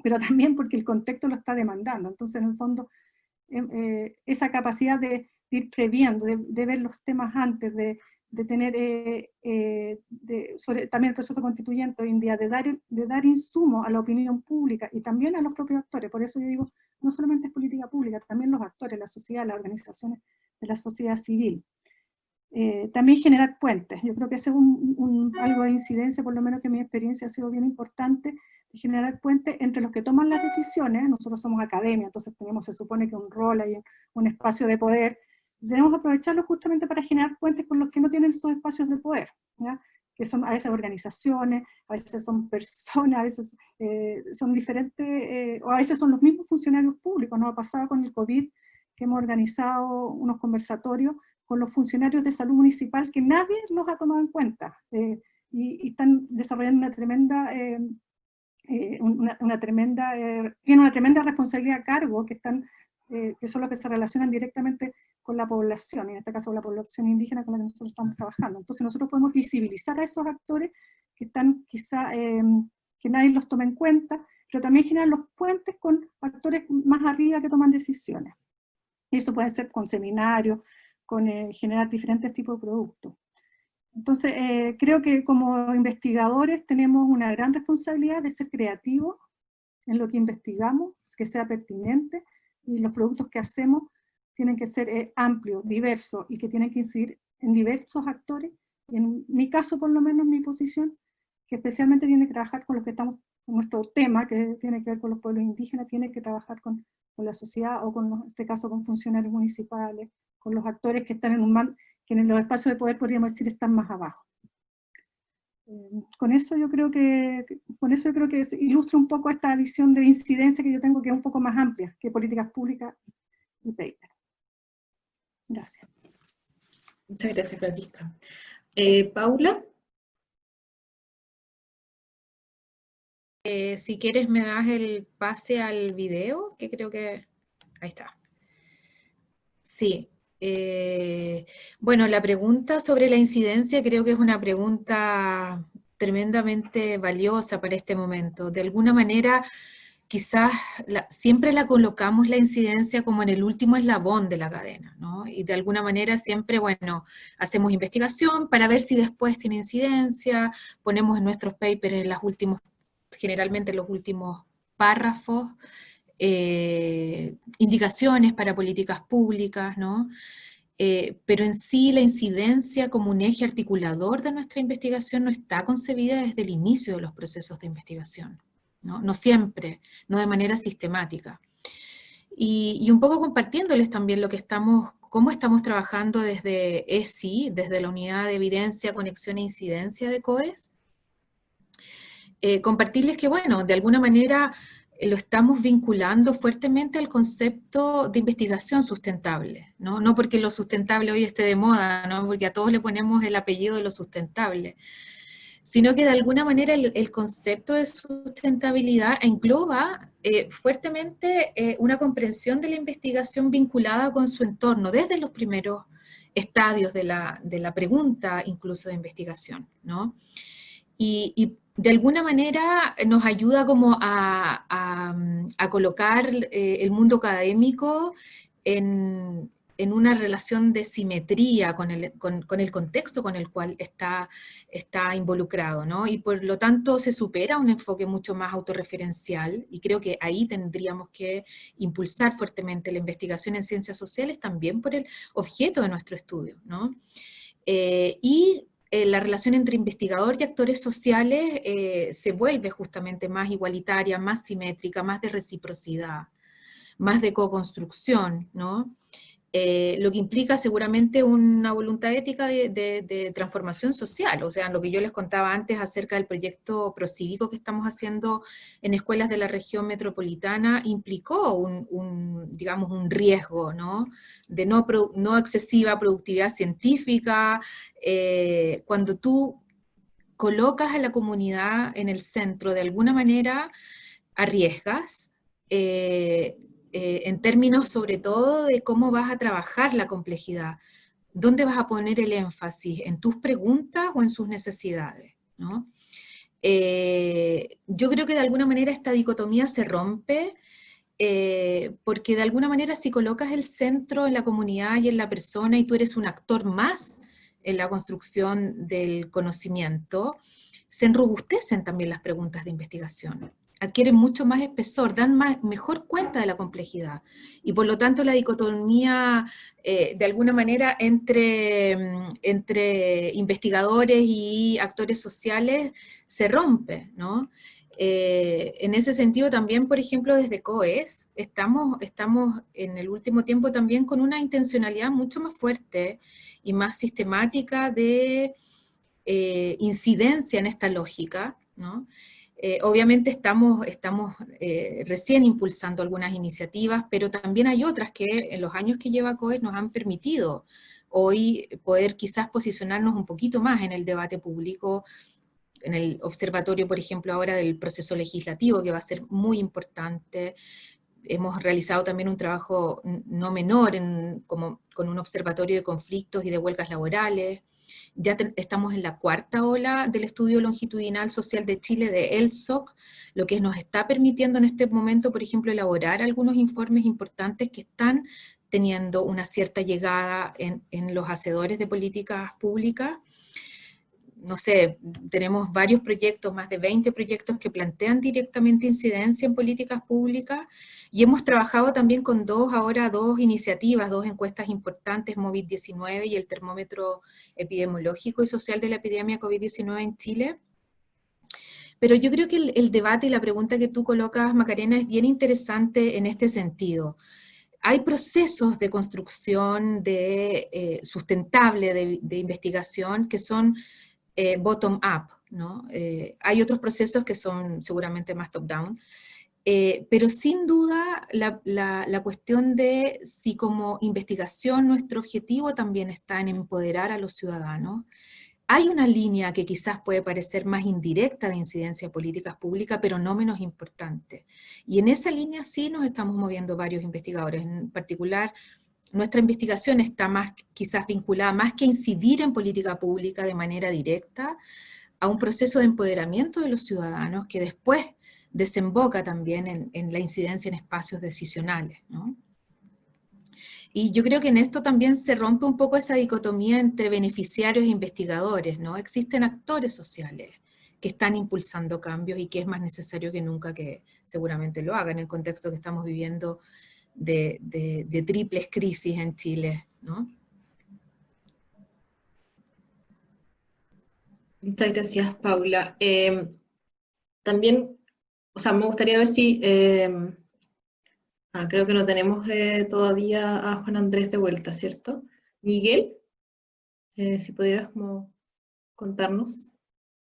pero también porque el contexto lo está demandando. Entonces, en el fondo, esa capacidad de ir previendo, de ver los temas antes, de tener también el proceso constituyente hoy en día, de dar insumo a la opinión pública y también a los propios actores. Por eso yo digo, no solamente es política pública, también los actores, la sociedad, las organizaciones de la sociedad civil. También generar puentes. Yo creo que ese es algo de incidencia, por lo menos que mi experiencia ha sido bien importante, de generar puentes entre los que toman las decisiones. Nosotros somos academia, entonces tenemos, se supone que un rol ahí, un espacio de poder. Tenemos que aprovecharlo justamente para generar puentes con los que no tienen esos espacios de poder, ¿ya? Que son a veces organizaciones, a veces son personas, a veces son diferentes, o a veces son los mismos funcionarios públicos. Nos ha pasado con el COVID, que hemos organizado unos conversatorios con los funcionarios de salud municipal que nadie los ha tomado en cuenta, y están desarrollando tienen una tremenda responsabilidad a cargo, que son los que se relacionan directamente con la población, en este caso la población indígena con la que nosotros estamos trabajando. Entonces nosotros podemos visibilizar a esos actores que están quizá, que nadie los toma en cuenta, pero también generar los puentes con actores más arriba que toman decisiones. Y eso puede ser con seminarios, con generar diferentes tipos de productos. Entonces, creo que como investigadores tenemos una gran responsabilidad de ser creativos en lo que investigamos, que sea pertinente, y los productos que hacemos tienen que ser amplios, diversos, y que tienen que incidir en diversos actores. Y en mi caso, por lo menos, mi posición, que especialmente tiene que trabajar con los que estamos, con nuestro tema, que tiene que ver con los pueblos indígenas, tiene que trabajar con la sociedad, o en este caso con funcionarios municipales, con los actores que están que en los espacios de poder, podríamos decir, están más abajo. Con eso yo creo que ilustra un poco esta visión de incidencia que yo tengo, que es un poco más amplia que políticas públicas y paper. Gracias. Muchas gracias, Francisca. Paula. Si quieres me das el pase al video, que creo que... Ahí está. Sí. Bueno, la pregunta sobre la incidencia creo que es una pregunta tremendamente valiosa para este momento. De alguna manera, quizás siempre la colocamos la incidencia como en el último eslabón de la cadena, ¿no? Y de alguna manera siempre, bueno, hacemos investigación para ver si después tiene incidencia, ponemos en nuestros papers generalmente en los últimos párrafos, indicaciones para políticas públicas, ¿no? Pero en sí la incidencia como un eje articulador de nuestra investigación no está concebida desde el inicio de los procesos de investigación, ¿no? No siempre, no de manera sistemática. Y un poco compartiéndoles también cómo estamos trabajando desde ESI, desde la Unidad de Evidencia, Conexión e Incidencia de COES, compartirles que, bueno, de alguna manera lo estamos vinculando fuertemente al concepto de investigación sustentable, ¿no? No porque lo sustentable hoy esté de moda, ¿no? Porque a todos le ponemos el apellido de lo sustentable, sino que de alguna manera el concepto de sustentabilidad engloba fuertemente una comprensión de la investigación vinculada con su entorno, desde los primeros estadios de la pregunta incluso de investigación, ¿no? Y de alguna manera nos ayuda como a colocar el mundo académico en una relación de simetría con el contexto con el cual está involucrado, ¿no? Y por lo tanto se supera un enfoque mucho más autorreferencial, y creo que ahí tendríamos que impulsar fuertemente la investigación en ciencias sociales también por el objeto de nuestro estudio, ¿no? La relación entre investigador y actores sociales se vuelve justamente más igualitaria, más simétrica, más de reciprocidad, más de co-construcción, ¿no? Lo que implica seguramente una voluntad ética de transformación social. O sea, lo que yo les contaba antes acerca del proyecto procívico que estamos haciendo en escuelas de la región metropolitana, implicó digamos, un riesgo, ¿no? De no excesiva productividad científica, cuando tú colocas a la comunidad en el centro, de alguna manera arriesgas, en términos sobre todo de cómo vas a trabajar la complejidad, dónde vas a poner el énfasis, en tus preguntas o en sus necesidades, ¿no? Yo creo que de alguna manera esta dicotomía se rompe, porque de alguna manera si colocas el centro en la comunidad y en la persona y tú eres un actor más en la construcción del conocimiento, se enrobustecen también las preguntas de investigación, adquieren mucho más espesor, dan mejor cuenta de la complejidad, y por lo tanto la dicotomía de alguna manera entre investigadores y actores sociales se rompe, ¿no? En ese sentido también, por ejemplo, desde COES, estamos en el último tiempo también con una intencionalidad mucho más fuerte y más sistemática de incidencia en esta lógica, ¿no? Obviamente estamos recién impulsando algunas iniciativas, pero también hay otras que en los años que lleva COES nos han permitido hoy poder quizás posicionarnos un poquito más en el debate público, en el observatorio, por ejemplo, ahora del proceso legislativo, que va a ser muy importante. Hemos realizado también un trabajo no menor con un observatorio de conflictos y de huelgas laborales. Ya estamos en la 4ª ola del estudio longitudinal social de Chile, de ELSOC, lo que nos está permitiendo en este momento, por ejemplo, elaborar algunos informes importantes que están teniendo una cierta llegada en los hacedores de políticas públicas. No sé, tenemos varios proyectos, más de 20 proyectos que plantean directamente incidencia en políticas públicas, y hemos trabajado también con dos iniciativas, 2 encuestas importantes, COVID-19 y el termómetro epidemiológico y social de la epidemia COVID-19 en Chile. Pero yo creo que el debate y la pregunta que tú colocas, Macarena, es bien interesante en este sentido. Hay procesos de construcción sustentable de investigación que son bottom-up, ¿no? Hay otros procesos que son seguramente más top-down, pero sin duda la cuestión de si como investigación nuestro objetivo también está en empoderar a los ciudadanos. Hay una línea que quizás puede parecer más indirecta de incidencia de políticas públicas, pero no menos importante. Y en esa línea sí nos estamos moviendo varios investigadores, en particular. Nuestra investigación está más, quizás vinculada, más que incidir en política pública de manera directa, a un proceso de empoderamiento de los ciudadanos que después desemboca también en la incidencia en espacios decisionales, ¿no? Y yo creo que en esto también se rompe un poco esa dicotomía entre beneficiarios e investigadores, ¿no? Existen actores sociales que están impulsando cambios y que es más necesario que nunca que seguramente lo hagan en el contexto que estamos viviendo de triples crisis en Chile, ¿no? Muchas gracias, Paula. También, o sea, me gustaría ver si, creo que no tenemos todavía a Juan Andrés de vuelta, ¿cierto? Miguel, si pudieras como contarnos.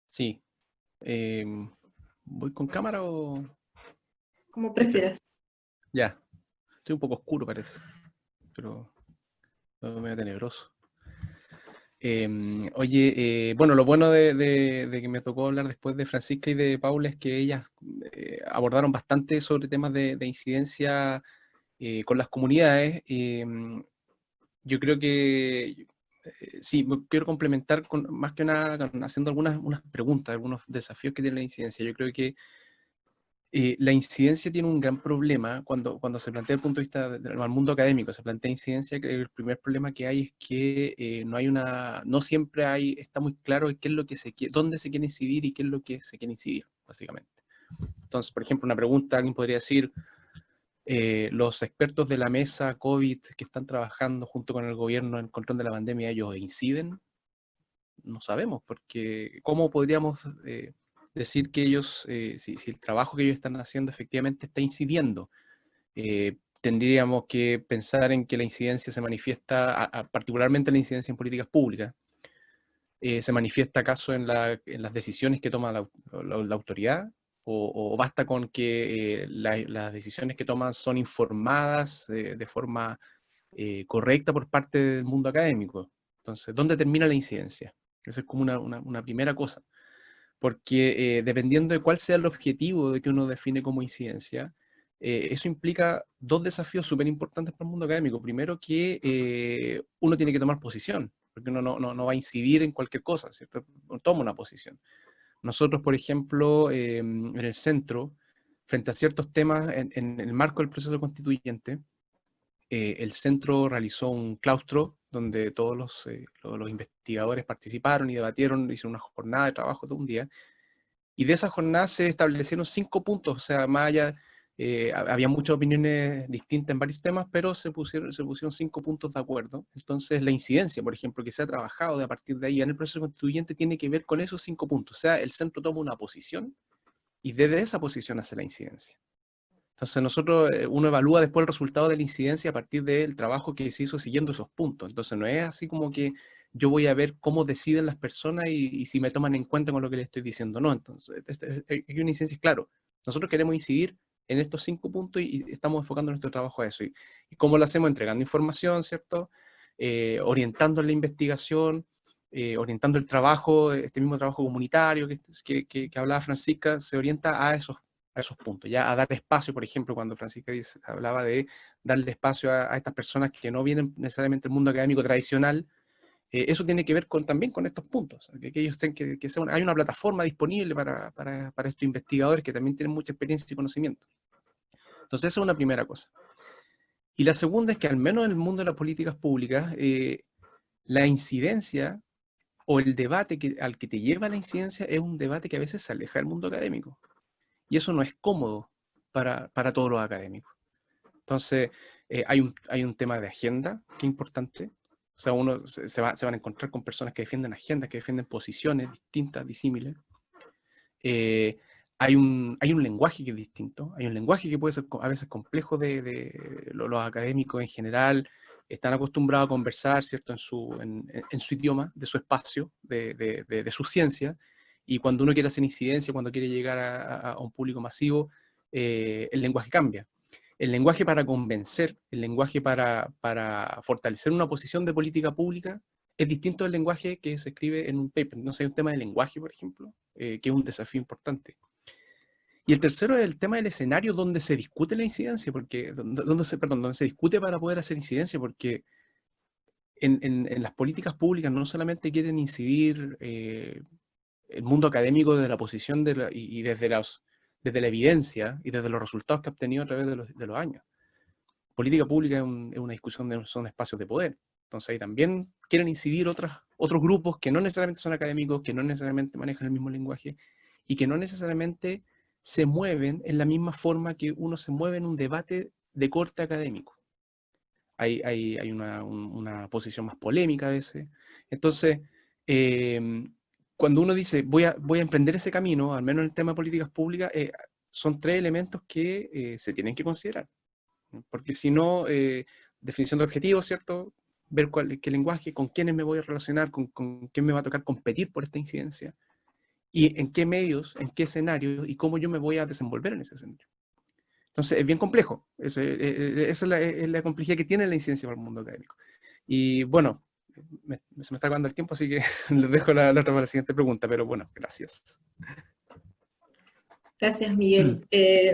Sí. ¿Voy con cámara o...? Como prefieras. Ya. Estoy un poco oscuro, parece. Pero medio tenebroso. Oye, bueno, lo bueno de que me tocó hablar después de Francisca y de Paula es que ellas abordaron bastante sobre temas de incidencia con las comunidades. Yo creo que sí, quiero complementar más que nada haciendo unas preguntas, algunos desafíos que tiene la incidencia. Yo creo que la incidencia tiene un gran problema cuando se plantea desde el punto de vista del mundo académico, se plantea incidencia, que el primer problema que hay es que no siempre está muy claro qué es lo que dónde se quiere incidir y qué es lo que se quiere incidir, básicamente. Entonces, por ejemplo, una pregunta, alguien podría decir, los expertos de la mesa COVID que están trabajando junto con el gobierno en el control de la pandemia, ¿ellos inciden? No sabemos, porque ¿cómo podríamos decir que ellos, si el trabajo que ellos están haciendo efectivamente está incidiendo? Tendríamos que pensar en que la incidencia se manifiesta, particularmente la incidencia en políticas públicas, ¿se manifiesta acaso en las decisiones que toma la autoridad? ¿O basta con que las decisiones que toman son informadas de forma correcta por parte del mundo académico? Entonces, ¿dónde termina la incidencia? Esa es como una primera cosa. porque dependiendo de cuál sea el objetivo de que uno define como incidencia, eso implica dos desafíos súper importantes para el mundo académico. Primero, que uno tiene que tomar posición, porque uno no va a incidir en cualquier cosa, ¿cierto? Uno toma una posición. Nosotros, por ejemplo, en el centro, frente a ciertos temas, en el marco del proceso constituyente, el centro realizó un claustro donde todos los investigadores participaron y debatieron, hicieron una jornada de trabajo de un día, y de esa jornada se establecieron 5 puntos, o sea, más allá, había muchas opiniones distintas en varios temas, pero se pusieron 5 puntos de acuerdo. Entonces la incidencia, por ejemplo, que se ha trabajado a partir de ahí en el proceso constituyente tiene que ver con esos 5 puntos, o sea, el centro toma una posición y desde esa posición hace la incidencia. Entonces nosotros, uno evalúa después el resultado de la incidencia a partir del trabajo que se hizo siguiendo esos puntos. Entonces no es así como que yo voy a ver cómo deciden las personas y si me toman en cuenta con lo que les estoy diciendo. No, entonces hay una incidencia, claro. Nosotros queremos incidir en estos 5 puntos y estamos enfocando nuestro trabajo a eso. ¿Y cómo lo hacemos? Entregando información, ¿cierto? Orientando la investigación, orientando el trabajo, este mismo trabajo comunitario que hablaba Francisca, se orienta a esos puntos, ya a dar espacio, por ejemplo, cuando Francisca hablaba de darle espacio a estas personas que no vienen necesariamente del mundo académico tradicional, eso tiene que ver también con estos puntos, que ellos tengan hay una plataforma disponible para estos investigadores que también tienen mucha experiencia y conocimiento. Entonces esa es una primera cosa. Y la segunda es que al menos en el mundo de las políticas públicas, la incidencia o el debate al que te lleva la incidencia es un debate que a veces se aleja del mundo académico. Y eso no es cómodo para todos los académicos. Entonces, hay un tema de agenda que es importante. O sea, uno se van a encontrar con personas que defienden agendas, que defienden posiciones distintas, disímiles. Hay un lenguaje que es distinto. Hay un lenguaje que puede ser a veces complejo de los académicos en general. Están acostumbrados a conversar, ¿cierto?, en su idioma, de su espacio, de su ciencia. Y cuando uno quiere hacer incidencia, cuando quiere llegar a un público masivo, el lenguaje cambia. El lenguaje para convencer, el lenguaje para fortalecer una posición de política pública, es distinto del lenguaje que se escribe en un paper. No sé, hay un tema de lenguaje, por ejemplo, que es un desafío importante. Y el tercero es el tema del escenario donde se discute la incidencia, donde se discute para poder hacer incidencia, porque en las políticas públicas no solamente quieren incidir el mundo académico desde la posición y desde la evidencia y desde los resultados que ha obtenido a través de los años. Política pública es una discusión son espacios de poder. Entonces ahí también quieren incidir otros grupos que no necesariamente son académicos, que no necesariamente manejan el mismo lenguaje y que no necesariamente se mueven en la misma forma que uno se mueve en un debate de corte académico. Hay una posición más polémica a veces. Entonces, cuando uno dice voy a emprender ese camino, al menos en el tema de políticas públicas, son 3 elementos que se tienen que considerar. Porque si no, definición de objetivos, ¿cierto? Ver qué lenguaje, con quiénes me voy a relacionar, con quién me va a tocar competir por esta incidencia, y en qué medios, en qué escenario, y cómo yo me voy a desenvolver en ese escenario. Entonces es bien complejo, esa es la complejidad que tiene la incidencia para el mundo académico. Y bueno, se me está acabando el tiempo, así que les dejo la otra para la siguiente pregunta, pero bueno, gracias. Gracias, Miguel.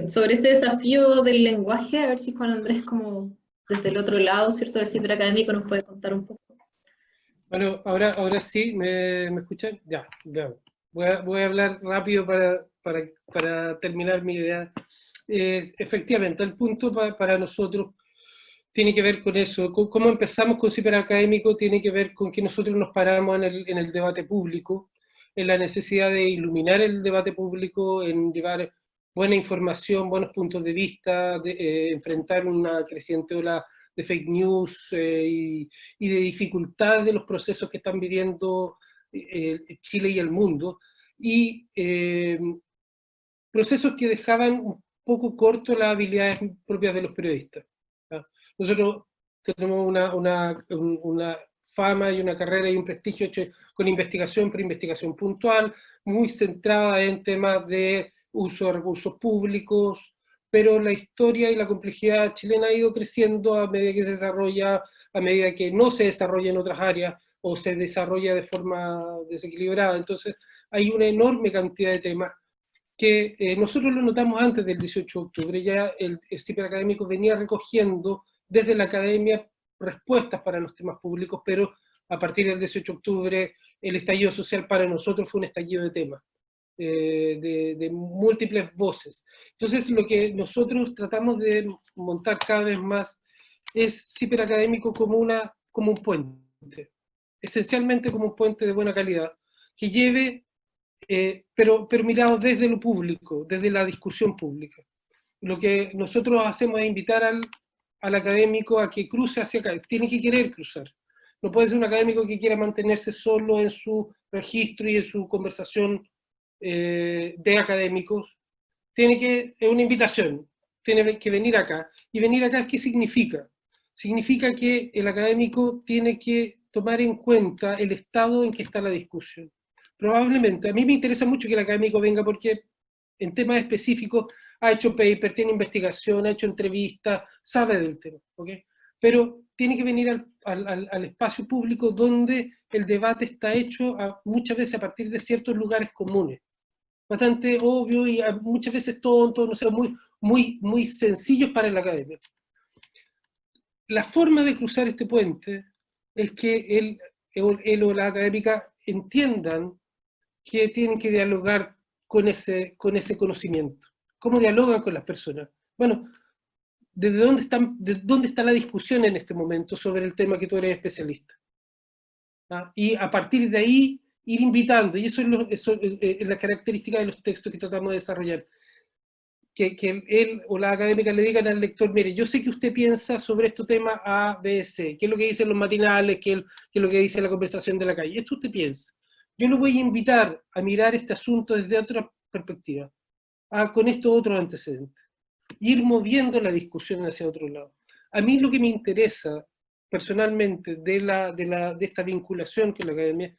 Sobre este desafío del lenguaje, a ver si Juan Andrés, como desde el otro lado, ¿cierto?, del ciber académico, nos puede contar un poco. Bueno, ahora sí, ¿me escuchan? Ya. Voy a hablar rápido para terminar mi idea. Efectivamente, el punto para nosotros tiene que ver con eso. Cómo empezamos con ciberacadémico tiene que ver con que nosotros nos paramos en el debate público, en la necesidad de iluminar el debate público, en llevar buena información, buenos puntos de vista, de enfrentar una creciente ola de fake news y de dificultad de los procesos que están viviendo Chile y el mundo, y procesos que dejaban un poco corto las habilidades propias de los periodistas. Nosotros tenemos una fama y una carrera y un prestigio hecho con investigación, pero investigación puntual, muy centrada en temas de uso de recursos públicos, pero la historia y la complejidad chilena ha ido creciendo a medida que se desarrolla, a medida que no se desarrolla en otras áreas o se desarrolla de forma desequilibrada. Entonces hay una enorme cantidad de temas que nosotros lo notamos antes del 18 de octubre, ya el CIPER académico venía recogiendo desde la academia respuestas para los temas públicos, pero a partir del 18 de octubre el estallido social para nosotros fue un estallido de temas, de múltiples voces. Entonces lo que nosotros tratamos de montar cada vez más es CIPER académico como un puente, esencialmente como un puente de buena calidad, que lleve, pero mirado desde lo público, desde la discusión pública. Lo que nosotros hacemos es invitar al académico a que cruce hacia acá, tiene que querer cruzar. No puede ser un académico que quiera mantenerse solo en su registro y en su conversación de académicos. Es una invitación, tiene que venir acá. ¿Y venir acá qué significa? Significa que el académico tiene que tomar en cuenta el estado en que está la discusión. Probablemente, a mí me interesa mucho que el académico venga porque en temas específicos ha hecho paper, tiene investigación, ha hecho entrevistas, sabe del tema, ¿okay? Pero tiene que venir al espacio público donde el debate está hecho muchas veces a partir de ciertos lugares comunes, bastante obvio y muchas veces tontos, no sé, muy sencillos para el académico. La forma de cruzar este puente es que él o la académica entiendan que tienen que dialogar con ese conocimiento. ¿Cómo dialogan con las personas? Bueno, ¿de dónde está la discusión en este momento sobre el tema que tú eres especialista? ¿Ah? Y a partir de ahí ir invitando, y eso es la característica de los textos que tratamos de desarrollar. Que él o la académica le digan al lector, mire, yo sé que usted piensa sobre este tema A, B, C, qué es lo que dicen los matinales, qué es lo que dice la conversación de la calle, esto usted piensa. Yo lo voy a invitar a mirar este asunto desde otra perspectiva, con estos otros antecedentes, ir moviendo la discusión hacia otro lado. A mí lo que me interesa personalmente de esta vinculación con la academia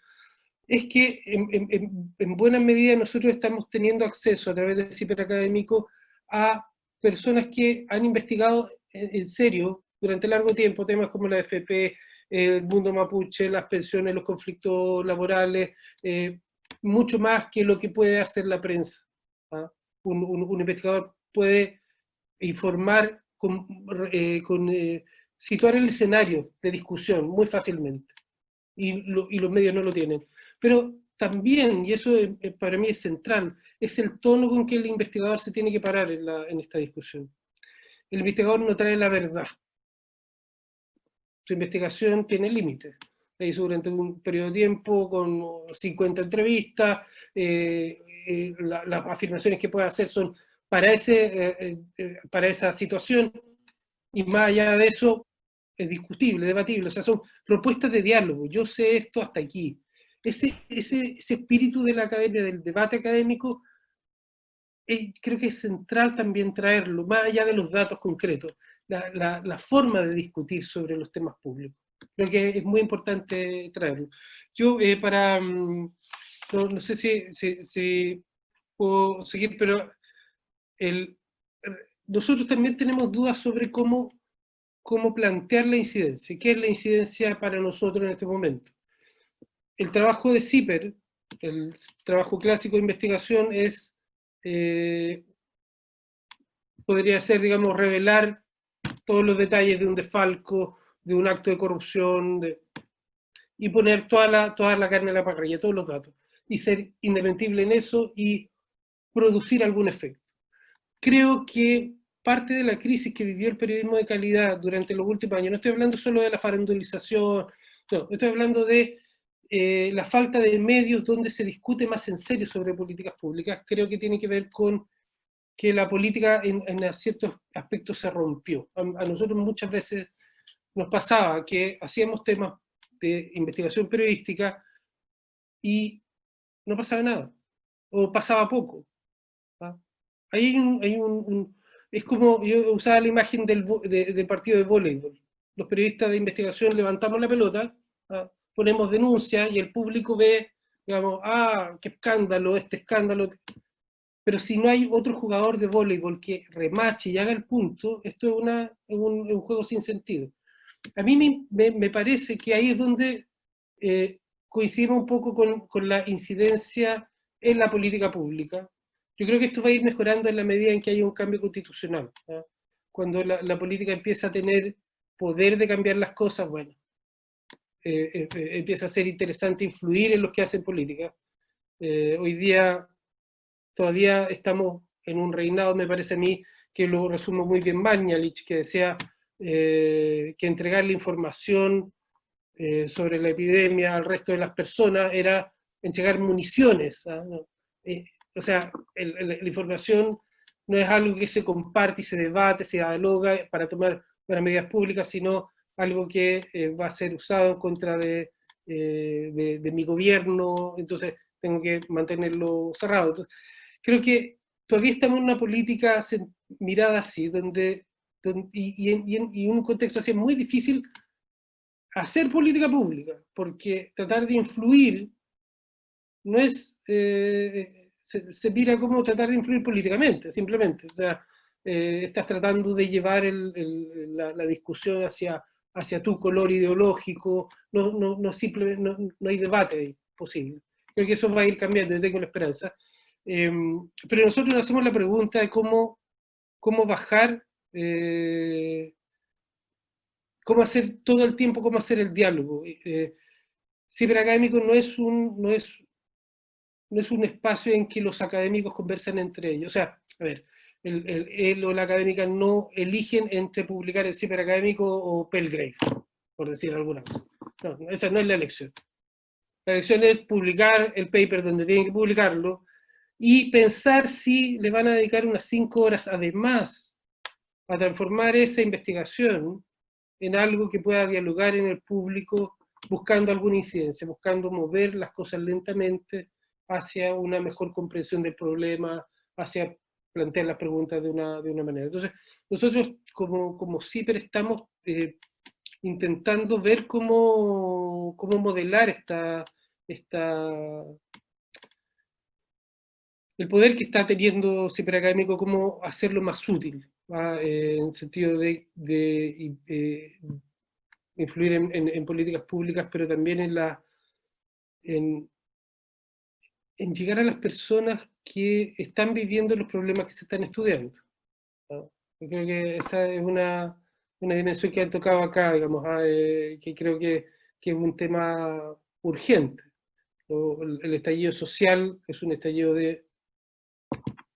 es que en buena medida nosotros estamos teniendo acceso a través del CIPER académico a personas que han investigado en serio durante largo tiempo temas como la AFP, el mundo mapuche, las pensiones, los conflictos laborales, mucho más que lo que puede hacer la prensa. ¿Ah? Un investigador puede informar, situar el escenario de discusión muy fácilmente, y los medios no lo tienen. Pero también, y eso para mí es central, es el tono con que el investigador se tiene que parar en esta discusión. El investigador no trae la verdad. Su investigación tiene límites. La hizo durante un periodo de tiempo con 50 entrevistas, las afirmaciones que puede hacer son para esa situación, y más allá de eso es discutible, debatible, o sea, son propuestas de diálogo. Yo sé esto hasta aquí. Ese espíritu de la academia, del debate académico, creo que es central también traerlo, más allá de los datos concretos, la forma de discutir sobre los temas públicos. Creo que es muy importante traerlo. Yo, no sé si puedo seguir, pero nosotros también tenemos dudas sobre cómo plantear la incidencia. ¿Qué es la incidencia para nosotros en este momento? El trabajo de CIPER, el trabajo clásico de investigación es, podría ser, digamos, revelar todos los detalles de un desfalco, de un acto de corrupción, y poner toda la carne en la parrilla, todos los datos, y ser indesmentible en eso y producir algún efecto. Creo que parte de la crisis que vivió el periodismo de calidad durante los últimos años, no estoy hablando solo de la farandulización, no, estoy hablando de la falta de medios donde se discute más en serio sobre políticas públicas, creo que tiene que ver con que la política en ciertos aspectos se rompió. A nosotros muchas veces nos pasaba que hacíamos temas de investigación periodística y no pasaba nada, o pasaba poco. ¿Ah? Hay es como, yo usaba la imagen del partido de voleibol. Los periodistas de investigación levantamos la pelota, ¿ah? Ponemos denuncia y el público ve, digamos, qué escándalo, este escándalo. Pero si no hay otro jugador de voleibol que remache y haga el punto, esto es un juego sin sentido. A mí me parece que ahí es donde coincidimos un poco con la incidencia en la política pública. Yo creo que esto va a ir mejorando en la medida en que haya un cambio constitucional. Cuando la política empieza a tener poder de cambiar las cosas, bueno, empieza a ser interesante influir en los que hacen política. Hoy día todavía estamos en un reinado, me parece a mí, que lo resumo muy bien Mañalich, que decía que entregar la información sobre la epidemia al resto de las personas era entregar municiones. O sea, la información no es algo que se comparte y se debate, se dialoga para tomar medidas públicas, sino algo que va a ser usado en contra de mi gobierno, entonces tengo que mantenerlo cerrado. Entonces, creo que todavía estamos en una política mirada así, y en un contexto así es muy difícil hacer política pública, porque tratar de influir no es, se mira como tratar de influir políticamente, simplemente. O sea, estás tratando de llevar la discusión hacia tu color ideológico, no hay debate ahí posible. Creo que eso va a ir cambiando, yo tengo la esperanza. Pero nosotros nos hacemos la pregunta de cómo bajar, cómo hacer todo el tiempo, cómo hacer el diálogo. Ciberacadémico no es un espacio en que los académicos conversan entre ellos. O sea, a ver, él o la académica no eligen entre publicar el ciberacadémico o Palgrave, por decir alguna cosa. No, esa no es la elección. La elección es publicar el paper donde tienen que publicarlo y pensar si le van a dedicar unas 5 horas además a transformar esa investigación en algo que pueda dialogar en el público, buscando alguna incidencia, buscando mover las cosas lentamente hacia una mejor comprensión del problema, hacia plantear las preguntas de una manera. Entonces, nosotros como CIPER estamos intentando ver cómo modelar el poder que está teniendo CIPER académico, cómo hacerlo más útil, en el sentido de influir en políticas públicas, pero también en llegar a las personas que están viviendo los problemas que se están estudiando. Yo creo que esa es una dimensión que han tocado acá, digamos, que creo que es un tema urgente. El estallido social es un estallido de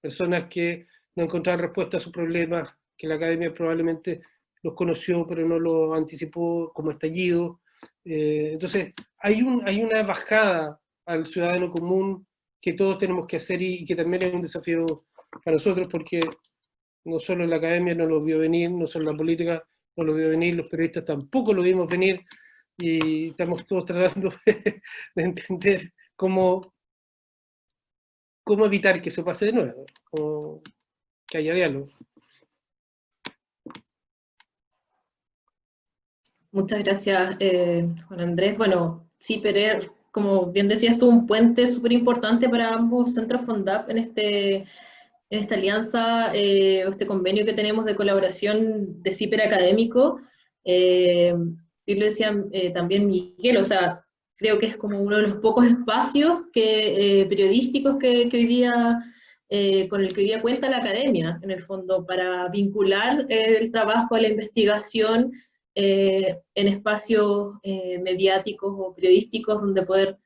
personas que no encontraron respuesta a sus problemas, que la academia probablemente los conoció, pero no los anticipó como estallido. Entonces, hay una bajada al ciudadano común que todos tenemos que hacer y que también es un desafío para nosotros, porque no solo la academia no lo vio venir, no solo la política no lo vio venir, los periodistas tampoco lo vimos venir, y estamos todos tratando de entender cómo evitar que eso pase de nuevo, o que haya diálogo. Muchas gracias, Juan Andrés. Bueno, sí, Perer, como bien decías tú, un puente súper importante para ambos centros FONDAP en esta alianza, este convenio que tenemos de colaboración de CIPER académico. Y lo decía también Miguel, o sea, creo que es como uno de los pocos espacios periodísticos que hoy día, con el que hoy día cuenta la academia, en el fondo, para vincular el trabajo a la investigación en espacios mediáticos o periodísticos donde poder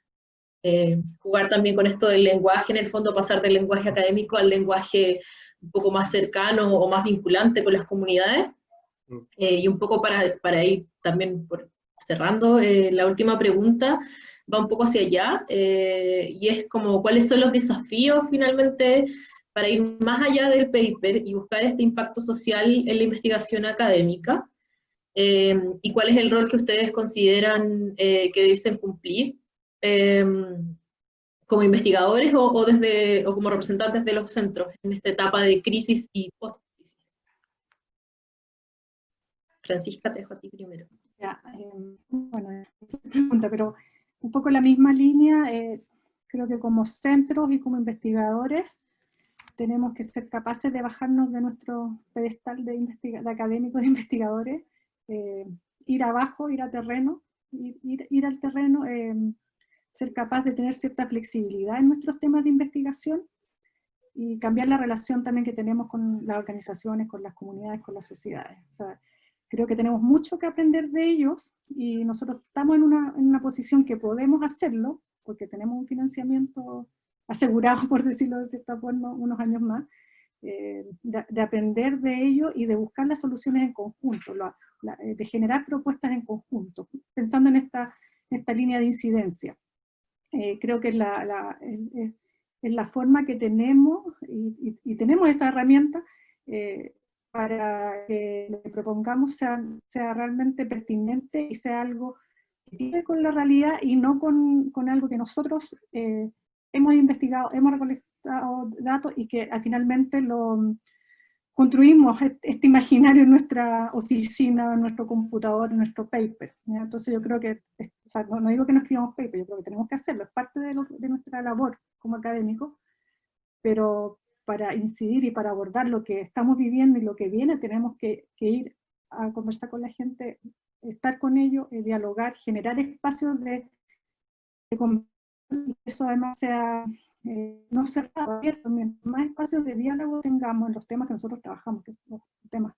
jugar también con esto del lenguaje, en el fondo pasar del lenguaje académico al lenguaje un poco más cercano o más vinculante con las comunidades. Y un poco para ir también cerrando, la última pregunta va un poco hacia allá, y es como cuáles son los desafíos finalmente para ir más allá del paper y buscar este impacto social en la investigación académica. Y cuál es el rol que ustedes consideran que deben cumplir como investigadores o como representantes de los centros en esta etapa de crisis y post-crisis. Francisca, te dejo a ti primero. Ya, bueno, pregunta, pero un poco la misma línea, creo que como centros y como investigadores tenemos que ser capaces de bajarnos de nuestro pedestal de académicos, de investigadores, ir abajo, ir a terreno, ir al terreno, ser capaz de tener cierta flexibilidad en nuestros temas de investigación y cambiar la relación también que tenemos con las organizaciones, con las comunidades, con las sociedades. O sea, creo que tenemos mucho que aprender de ellos y nosotros estamos en una posición que podemos hacerlo, porque tenemos un financiamiento asegurado, por decirlo de cierta forma, unos años más, de aprender de ello y de buscar las soluciones en conjunto, de generar propuestas en conjunto, pensando en esta línea de incidencia. Creo que es la forma que tenemos, y tenemos esa herramienta para que lo que propongamos sea realmente pertinente y sea algo que tiene con la realidad y no con algo que nosotros hemos investigado, hemos recolectado datos y que finalmente lo construimos este imaginario en nuestra oficina, en nuestro computador, en nuestro paper, ¿ya? Entonces yo creo que, o sea, no digo que no escribamos paper, yo creo que tenemos que hacerlo, es parte de nuestra labor como académicos, pero para incidir y para abordar lo que estamos viviendo y lo que viene, tenemos que ir a conversar con la gente, estar con ellos, dialogar, generar espacios de conversación, y eso además sea no cerrado, abierto, mientras más espacios de diálogo tengamos en los temas que nosotros trabajamos, que son temas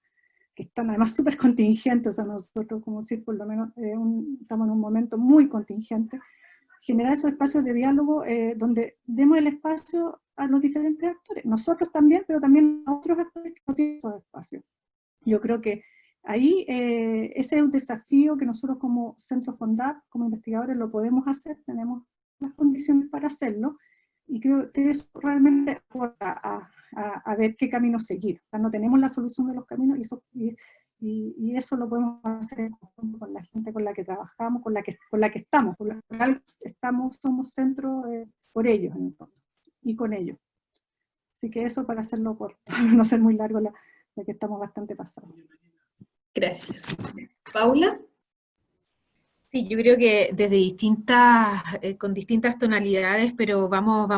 que están además súper contingentes, o sea, nosotros como CIRC por lo menos estamos en un momento muy contingente, generar esos espacios de diálogo donde demos el espacio a los diferentes actores, nosotros también, pero también a otros actores que no tienen esos espacios. Yo creo que ahí ese es un desafío que nosotros como Centro FONDAP, como investigadores lo podemos hacer, tenemos las condiciones para hacerlo, y creo que eso realmente aporta a ver qué camino seguir. O sea, no tenemos la solución de los caminos y eso lo podemos hacer en conjunto con la gente con la que trabajamos, con la que estamos, por algo somos centro por ellos en el fondo, y con ellos. Así que eso para hacerlo corto, no ser muy largo, ya que estamos bastante pasados. Gracias. ¿Paula? Sí, yo creo que desde con distintas tonalidades, pero vamos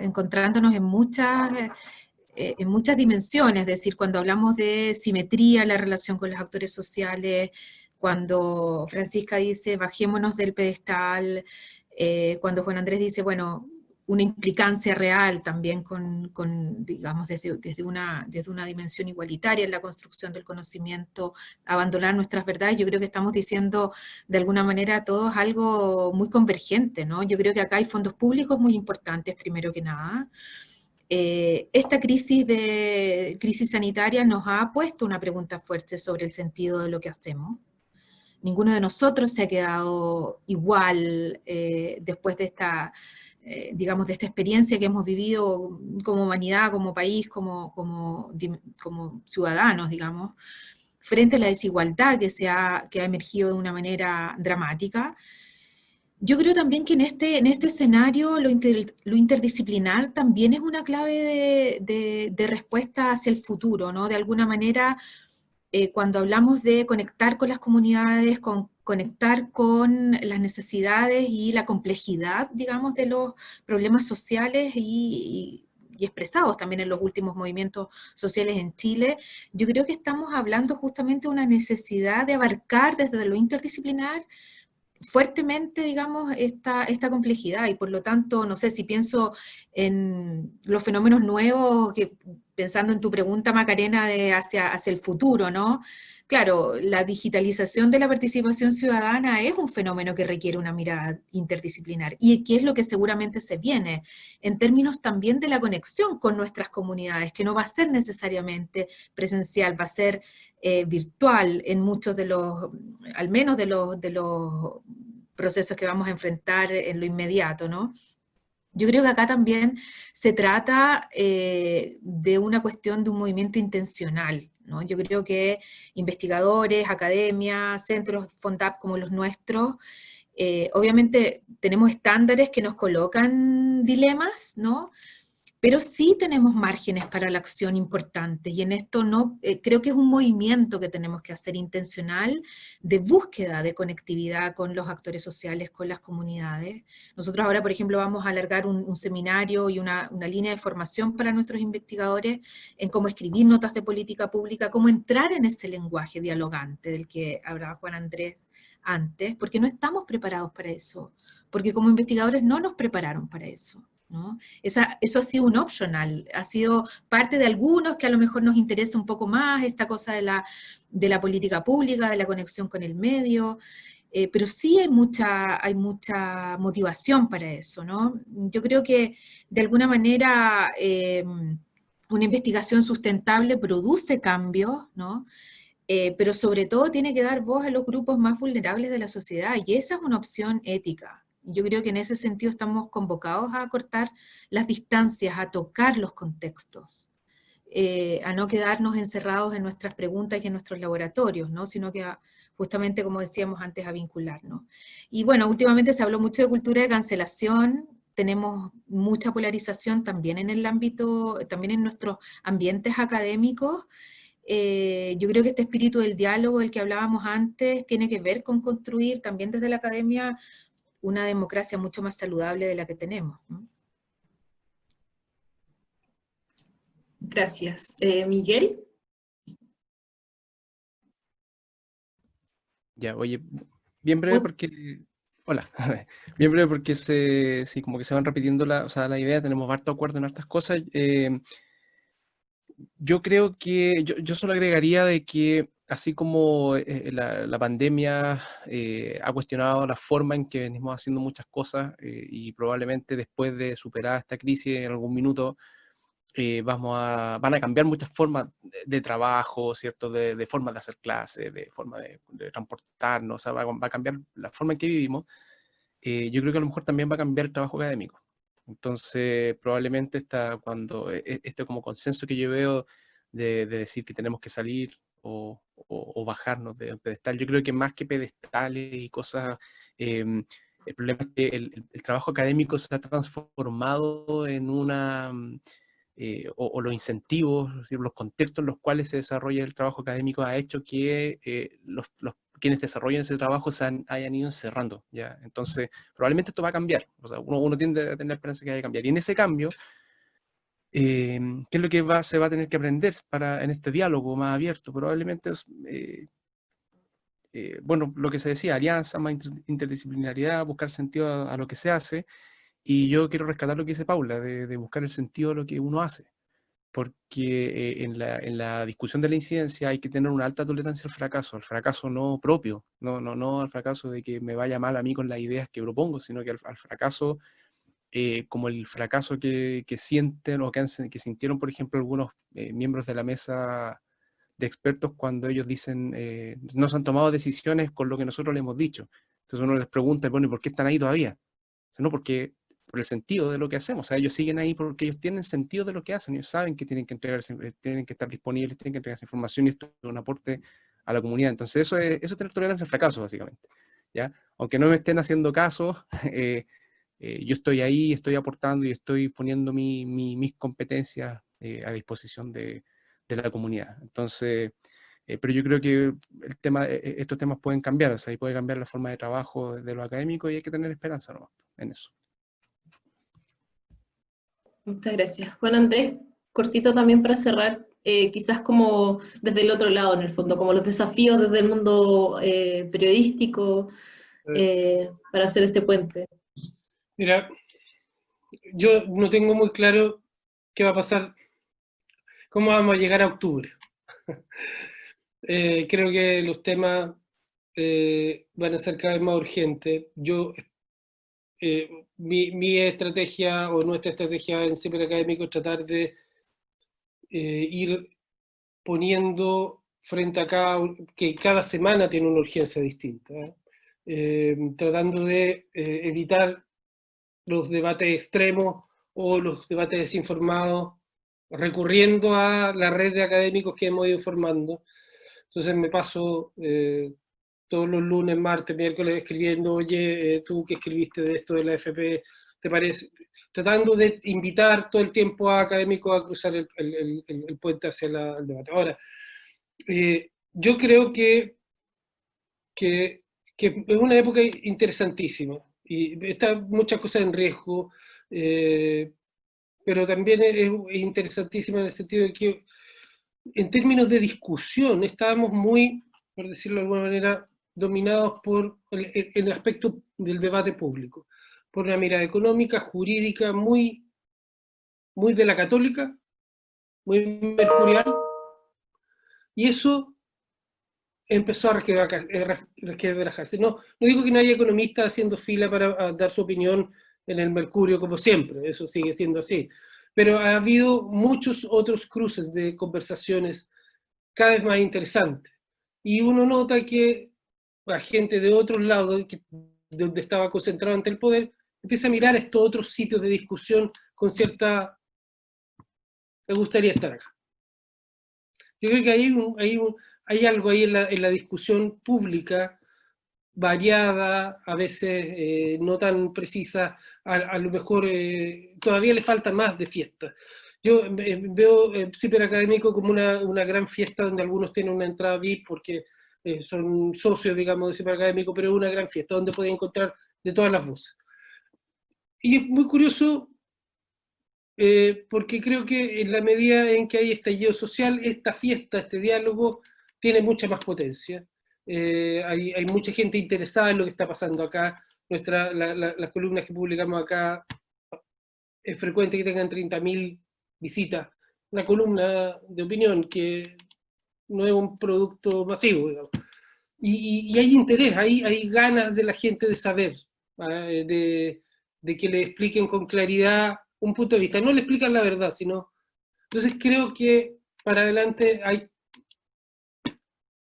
encontrándonos en muchas dimensiones, es decir, cuando hablamos de simetría en la relación con los actores sociales, cuando Francisca dice bajémonos del pedestal, cuando Juan Andrés dice, bueno, una implicancia real también digamos, desde una dimensión igualitaria en la construcción del conocimiento, abandonar nuestras verdades. Yo creo que estamos diciendo de alguna manera todos algo muy convergente, ¿no? Yo creo que acá hay fondos públicos muy importantes, primero que nada. Esta crisis sanitaria nos ha puesto una pregunta fuerte sobre el sentido de lo que hacemos. Ninguno de nosotros se ha quedado igual después de esta digamos, de esta experiencia que hemos vivido como humanidad, como país, como ciudadanos, digamos, frente a la desigualdad que ha emergido de una manera dramática. Yo creo también que en este escenario lo interdisciplinar también es una clave de respuesta hacia el futuro, ¿no? De alguna manera, cuando hablamos de conectar con las comunidades, conectar con las necesidades y la complejidad, digamos, de los problemas sociales y expresados también en los últimos movimientos sociales en Chile, yo creo que estamos hablando justamente de una necesidad de abarcar desde lo interdisciplinar fuertemente, digamos, esta complejidad, y por lo tanto, no sé, si pienso en los fenómenos nuevos, pensando en tu pregunta, Macarena, hacia el futuro, ¿no? Claro, la digitalización de la participación ciudadana es un fenómeno que requiere una mirada interdisciplinar, y que es lo que seguramente se viene, en términos también de la conexión con nuestras comunidades, que no va a ser necesariamente presencial, va a ser virtual en muchos al menos de los procesos que vamos a enfrentar en lo inmediato, ¿no? Yo creo que acá también se trata de una cuestión de un movimiento intencional, ¿no? Yo creo que investigadores, academia, centros FONDAP como los nuestros, obviamente tenemos estándares que nos colocan dilemas, ¿no? pero sí tenemos márgenes para la acción importantes, y en esto no, creo que es un movimiento que tenemos que hacer intencional de búsqueda de conectividad con los actores sociales, con las comunidades. Nosotros ahora, por ejemplo, vamos a alargar un seminario y una línea de formación para nuestros investigadores en cómo escribir notas de política pública, cómo entrar en ese lenguaje dialogante del que hablaba Juan Andrés antes, porque no estamos preparados para eso, porque como investigadores no nos prepararon para eso, ¿no? Eso ha sido un optional, ha sido parte de algunos que a lo mejor nos interesa un poco más esta cosa de la política pública, de la conexión con el medio, pero sí hay mucha motivación para eso, ¿no? Yo creo que de alguna manera una investigación sustentable produce cambios, ¿no? Pero sobre todo tiene que dar voz a los grupos más vulnerables de la sociedad, y esa es una opción ética. Yo creo que en ese sentido estamos convocados a acortar las distancias, a tocar los contextos, a no quedarnos encerrados en nuestras preguntas y en nuestros laboratorios, ¿no? Sino que justamente, como decíamos antes, a vincularnos. Y bueno, últimamente se habló mucho de cultura de cancelación, tenemos mucha polarización también en el ámbito, también en nuestros ambientes académicos. Yo creo que este espíritu del diálogo del que hablábamos antes tiene que ver con construir también desde la academia una democracia mucho más saludable de la que tenemos, ¿no? Gracias. Miguel. Ya, oye, bien breve porque... Hola, bien breve porque sí, como que se van repitiendo o sea, la idea, tenemos harto acuerdo en hartas cosas. Yo creo que, yo solo agregaría de que así como la pandemia ha cuestionado la forma en que venimos haciendo muchas cosas y probablemente después de superar esta crisis en algún minuto van a cambiar muchas formas de trabajo, ¿cierto? De formas de hacer clases, de forma de transportarnos, o sea, va a cambiar la forma en que vivimos. Yo creo que a lo mejor también va a cambiar el trabajo académico. Entonces, probablemente este como consenso que yo veo de decir que tenemos que salir o bajarnos de un pedestal, yo creo que más que pedestales y cosas, el problema es que el trabajo académico se ha transformado en o los incentivos, es decir, los contextos en los cuales se desarrolla el trabajo académico ha hecho que quienes desarrollan ese trabajo hayan ido encerrando, ¿ya? Entonces, probablemente esto va a cambiar, o sea, uno tiende a tener esperanza que vaya a cambiar, y en ese cambio, ¿qué es lo que se va a tener que aprender en este diálogo más abierto? Probablemente bueno, lo que se decía, alianza, más interdisciplinariedad, buscar sentido a lo que se hace, y yo quiero rescatar lo que dice Paula, de buscar el sentido de lo que uno hace, porque en la discusión de la incidencia hay que tener una alta tolerancia al fracaso no propio, no al fracaso de que me vaya mal a mí con las ideas que propongo, sino que al fracaso, como el fracaso que sienten o que sintieron, por ejemplo, algunos miembros de la mesa de expertos cuando ellos dicen, no se han tomado decisiones con lo que nosotros les hemos dicho. Entonces uno les pregunta, bueno, ¿y por qué están ahí todavía? No, porque por el sentido de lo que hacemos. O sea, ellos siguen ahí porque ellos tienen sentido de lo que hacen. Ellos saben que tienen que entregarse, tienen que estar disponibles, tienen que entregarse información, y esto es un aporte a la comunidad. Entonces eso es tener tolerancia al fracaso, básicamente, ¿ya? Aunque no me estén haciendo caso, yo estoy ahí, estoy aportando y estoy poniendo mis competencias a disposición de la comunidad. Entonces, pero yo creo que estos temas pueden cambiar, o sea, y puede cambiar la forma de trabajo de lo académico, y hay que tener esperanza, ¿no?, en eso. Muchas gracias. Juan Andrés, cortito también para cerrar, quizás como desde el otro lado, en el fondo, como los desafíos desde el mundo periodístico para hacer este puente. Mira, yo no tengo muy claro qué va a pasar, cómo vamos a llegar a octubre. Creo que los temas van a ser cada vez más urgentes. Mi estrategia o nuestra estrategia en CIPER Académico es tratar de ir poniendo frente a que cada semana tiene una urgencia distinta, tratando de evitar los debates extremos o los debates desinformados, recurriendo a la red de académicos que hemos ido formando. Entonces me paso todos los lunes, martes, miércoles escribiendo, oye, tú que escribiste de esto de la FP, ¿te parece? Tratando de invitar todo el tiempo a académicos a cruzar el puente hacia el debate. Ahora, yo creo que es una época interesantísima, y están muchas cosas en riesgo, pero también es interesantísima en el sentido de que, en términos de discusión, estábamos muy, por decirlo de alguna manera, dominados por el aspecto del debate público, por una mirada económica, jurídica, muy de la católica, muy mercurial, y eso empezó a resquebrajarse. No digo que no haya economistas haciendo fila para dar su opinión en el Mercurio como siempre, eso sigue siendo así, pero ha habido muchos otros cruces de conversaciones cada vez más interesantes, y uno nota que la gente de otros lados, donde estaba concentrado ante el poder, empieza a mirar estos otros sitios de discusión con cierta... me gustaría estar acá. Yo creo que hay algo ahí en la discusión pública, variada, a veces no tan precisa, a lo mejor todavía le falta más de fiesta. Yo veo Ciberacadémico como una gran fiesta donde algunos tienen una entrada VIP porque son socios, digamos, de Ciberacadémico, pero es una gran fiesta donde pueden encontrar de todas las voces. Y es muy curioso porque creo que en la medida en que hay estallido social, esta fiesta, este diálogo, tiene mucha más potencia. Hay mucha gente interesada en lo que está pasando acá. Las columnas que publicamos acá, es frecuente que tengan 30.000 visitas. Una columna de opinión que no es un producto masivo, digamos. Y hay interés, hay ganas de la gente de saber, de que le expliquen con claridad un punto de vista. No le explican la verdad, sino... Entonces creo que para adelante hay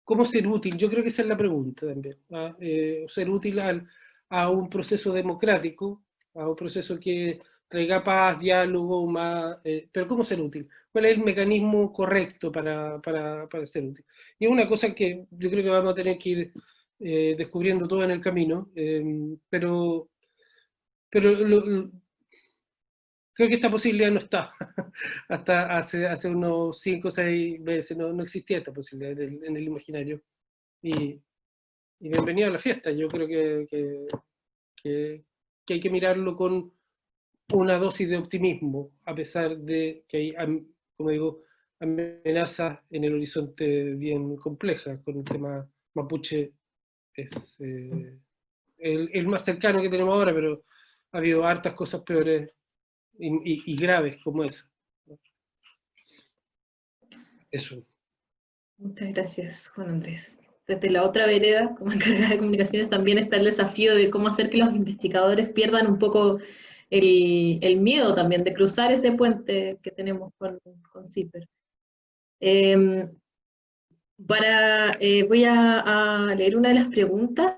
cómo ser útil. Yo creo que esa es la pregunta también. Ser útil a un proceso democrático, a un proceso que traiga paz, diálogo, pero ¿cómo ser útil? ¿Cuál es el mecanismo correcto para ser útil? Y es una cosa que yo creo que vamos a tener que ir descubriendo todo en el camino, pero creo que esta posibilidad no está. Hasta hace unos 5 o 6 meses no existía esta posibilidad en el imaginario. Y bienvenido a la fiesta. Yo creo que hay que mirarlo con una dosis de optimismo, a pesar de que hay, como digo, amenazas en el horizonte bien complejas, con el tema mapuche es el más cercano que tenemos ahora, pero ha habido hartas cosas peores y graves como esa. Eso. Muchas gracias, Juan Andrés. Desde la otra vereda, como encargada de comunicaciones, también está el desafío de cómo hacer que los investigadores pierdan un poco el miedo también de cruzar ese puente que tenemos con CIPER. Voy a leer una de las preguntas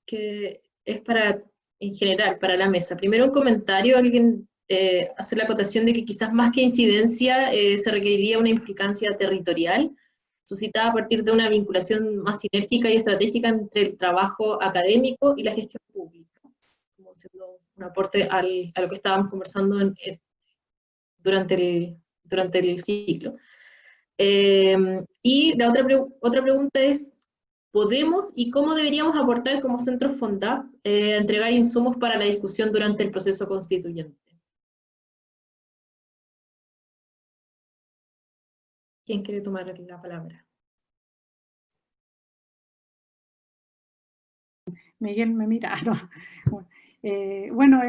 que es en general, para la mesa. Primero un comentario, alguien hace la acotación de que quizás más que incidencia se requeriría una implicancia territorial, suscitada a partir de una vinculación más sinérgica y estratégica entre el trabajo académico y la gestión pública, como siendo un aporte a lo que estábamos conversando durante el ciclo. Y la otra pregunta es, ¿podemos y cómo deberíamos aportar como Centro FONDAP a entregar insumos para la discusión durante el proceso constituyente? ¿Quién quiere tomar la palabra? Miguel me mira. Bueno,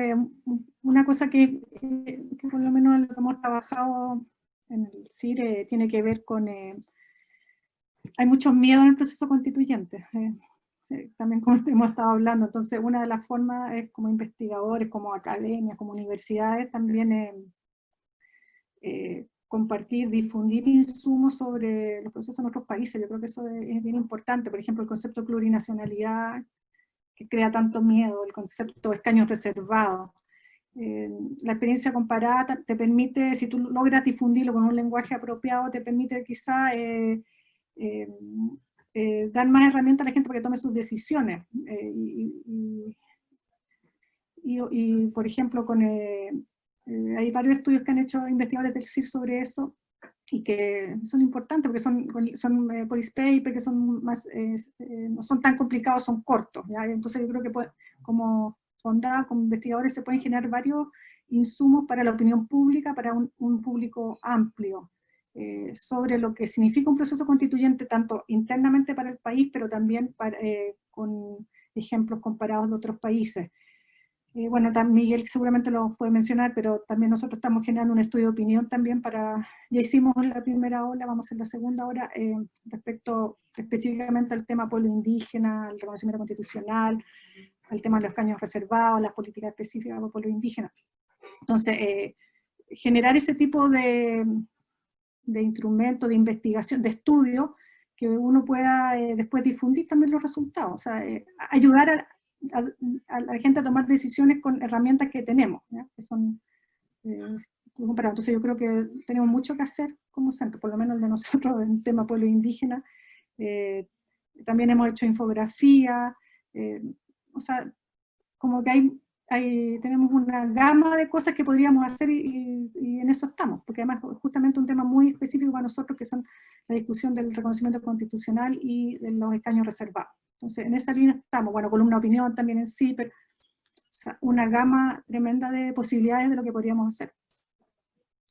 una cosa que por lo menos hemos trabajado en el CIRE tiene que ver con... hay mucho miedo en el proceso constituyente, sí, también como hemos estado hablando. Entonces una de las formas es como investigadores, como academias, como universidades, también compartir, difundir insumos sobre los procesos en otros países. Yo creo que eso es bien importante. Por ejemplo, el concepto de plurinacionalidad, que crea tanto miedo, el concepto de escaños reservados. La experiencia comparada te permite, si tú logras difundirlo con un lenguaje apropiado, te permite quizá dar más herramientas a la gente para que tome sus decisiones. y, por ejemplo, hay varios estudios que han hecho investigadores del CSIC sobre eso, y que son importantes porque son policy paper, que son más, no son tan complicados, son cortos, ¿ya? Entonces yo creo que como FONDA, como investigadores, se pueden generar varios insumos para la opinión pública, para un público amplio, sobre lo que significa un proceso constituyente, tanto internamente para el país, pero también con ejemplos comparados de otros países. Bueno, Miguel seguramente lo puede mencionar, pero también nosotros estamos generando un estudio de opinión también ya hicimos la primera ola, vamos a hacer la segunda hora, respecto específicamente al tema pueblo indígena, al reconocimiento constitucional, al tema de los escaños reservados, las políticas específicas para pueblo indígena. Entonces, generar ese tipo de instrumento, de investigación, de estudio, que uno pueda después difundir también los resultados, o sea, ayudar a la gente a tomar decisiones con herramientas que tenemos, ¿ya? Que son comparadas. Entonces yo creo que tenemos mucho que hacer como centro, por lo menos el de nosotros en tema pueblo indígena. También hemos hecho infografía, o sea, como que tenemos una gama de cosas que podríamos hacer y en eso estamos, porque además justamente un tema muy específico para nosotros que son la discusión del reconocimiento constitucional y de los escaños reservados. Entonces, en esa línea estamos, bueno, columna de opinión también en sí, pero o sea, una gama tremenda de posibilidades de lo que podríamos hacer,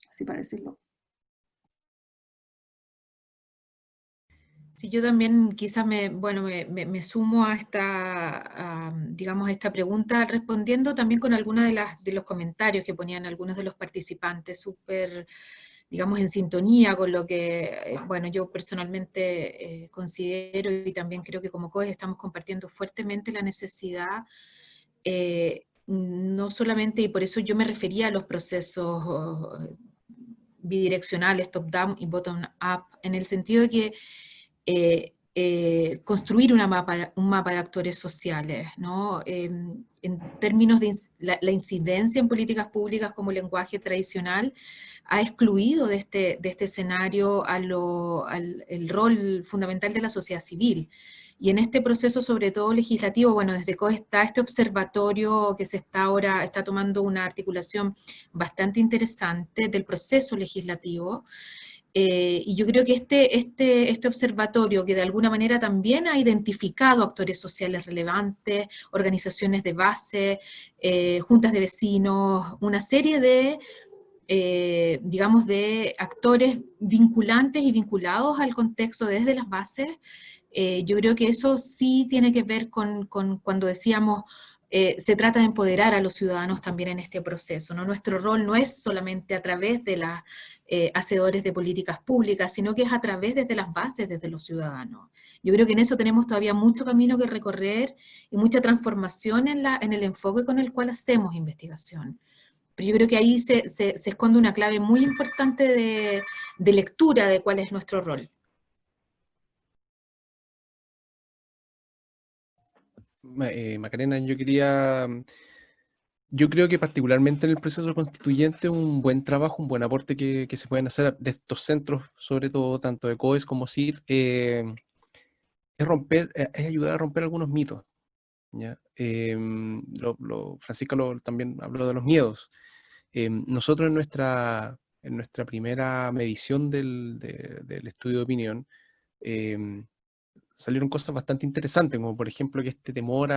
así para decirlo. Sí, yo también quizás me sumo a digamos, a esta pregunta, respondiendo también con algunos de los comentarios que ponían algunos de los participantes, súper, digamos, en sintonía con lo que, bueno, yo personalmente considero, y también creo que como COES estamos compartiendo fuertemente la necesidad, no solamente, y por eso yo me refería a los procesos bidireccionales, top-down y bottom-up, en el sentido de que construir un mapa de actores sociales, ¿no? En términos de la incidencia en políticas públicas como lenguaje tradicional, ha excluido de este escenario el rol fundamental de la sociedad civil. Y en este proceso, sobre todo legislativo, bueno, desde COE está este observatorio que está tomando una articulación bastante interesante del proceso legislativo. Y yo creo que este observatorio, que de alguna manera también ha identificado actores sociales relevantes, organizaciones de base, juntas de vecinos, una serie de, digamos, de actores vinculantes y vinculados al contexto desde las bases, yo creo que eso sí tiene que ver con cuando decíamos, se trata de empoderar a los ciudadanos también en este proceso, ¿no? Nuestro rol no es solamente a través de las hacedores de políticas públicas, sino que es a través desde las bases, desde los ciudadanos. Yo creo que en eso tenemos todavía mucho camino que recorrer y mucha transformación en el enfoque con el cual hacemos investigación. Pero yo creo que ahí se esconde una clave muy importante de lectura de cuál es nuestro rol. Macarena, yo creo que particularmente en el proceso constituyente un buen trabajo, un buen aporte que se pueden hacer de estos centros, sobre todo tanto de COES como CIR, es ayudar a romper algunos mitos, ¿ya? Francisca también habló de los miedos. Nosotros en nuestra primera medición del estudio de opinión, salieron cosas bastante interesantes, como por ejemplo que este temor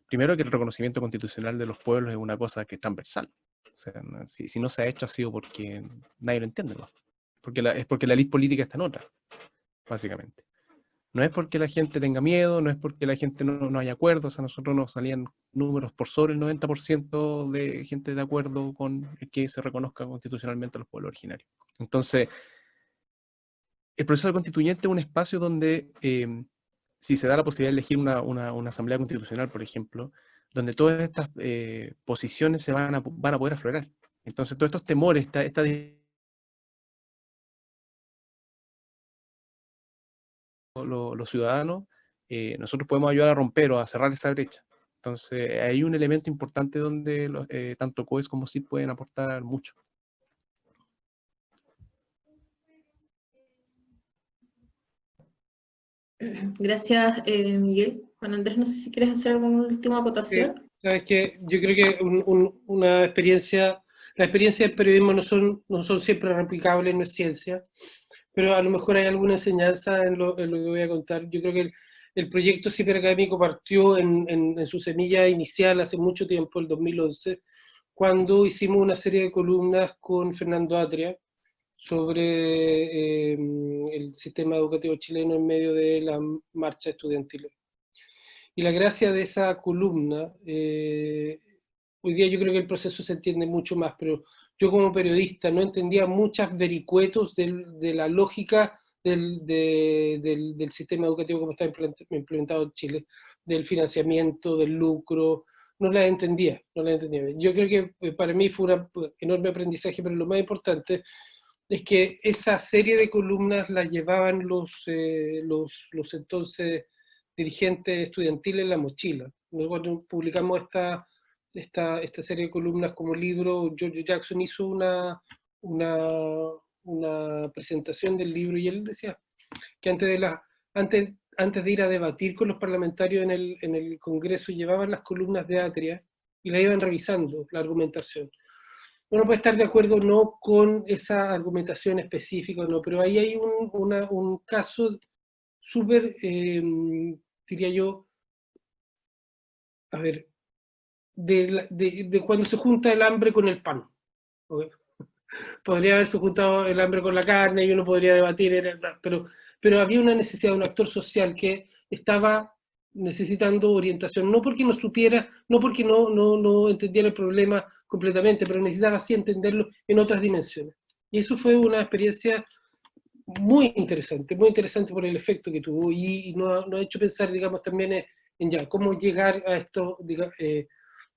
primero que el reconocimiento constitucional de los pueblos es una cosa que es transversal. O sea, si no se ha hecho ha sido porque nadie lo entiende, ¿no? Es porque la elite política está en otra, básicamente. No es porque la gente tenga miedo, no es porque la gente no haya acuerdos. A nosotros nos salían números por sobre el 90% de gente de acuerdo con que se reconozca constitucionalmente a los pueblos originarios. Entonces, el proceso constituyente es un espacio donde, si se da la posibilidad de elegir una asamblea constitucional, por ejemplo, donde todas estas posiciones van a poder aflorar. Entonces, todos estos temores, los ciudadanos, nosotros podemos ayudar a romper o a cerrar esa brecha. Entonces, hay un elemento importante donde tanto COES como CIR pueden aportar mucho. Gracias, Miguel. Juan Andrés, no sé si quieres hacer alguna última acotación. Sabes que yo creo que una experiencia, la experiencia del periodismo no son siempre replicables, no es ciencia, pero a lo mejor hay alguna enseñanza en lo que voy a contar. Yo creo que el proyecto ciberacadémico partió en su semilla inicial hace mucho tiempo, el 2011, cuando hicimos una serie de columnas con Fernando Atria sobre el sistema educativo chileno en medio de la marcha estudiantil. Y la gracia de esa columna, hoy día yo creo que el proceso se entiende mucho más, pero yo como periodista no entendía muchos vericuetos de la lógica del sistema educativo como está implementado en Chile, del financiamiento, del lucro, no la entendía, no la entendía. Yo creo que para mí fue un enorme aprendizaje, pero lo más importante es que esa serie de columnas la llevaban los entonces dirigentes estudiantiles en la mochila. Nosotros publicamos esta serie de columnas como libro. George Jackson hizo una presentación del libro y él decía que antes de ir a debatir con los parlamentarios en el Congreso llevaban las columnas de Atria y la iban revisando, la argumentación. Uno puede estar de acuerdo no con esa argumentación específica, no, pero ahí hay un caso súper, diría yo, a ver, de cuando se junta el hambre con el pan. ¿Okay? Podría haberse juntado el hambre con la carne y uno podría debatir, pero había una necesidad de un actor social que estaba necesitando orientación, no porque no supiera, no porque no entendiera el problema completamente, pero necesitaba así entenderlo en otras dimensiones. Y eso fue una experiencia muy interesante por el efecto que tuvo y nos ha hecho pensar, digamos, también en ya, cómo llegar a esto, digamos,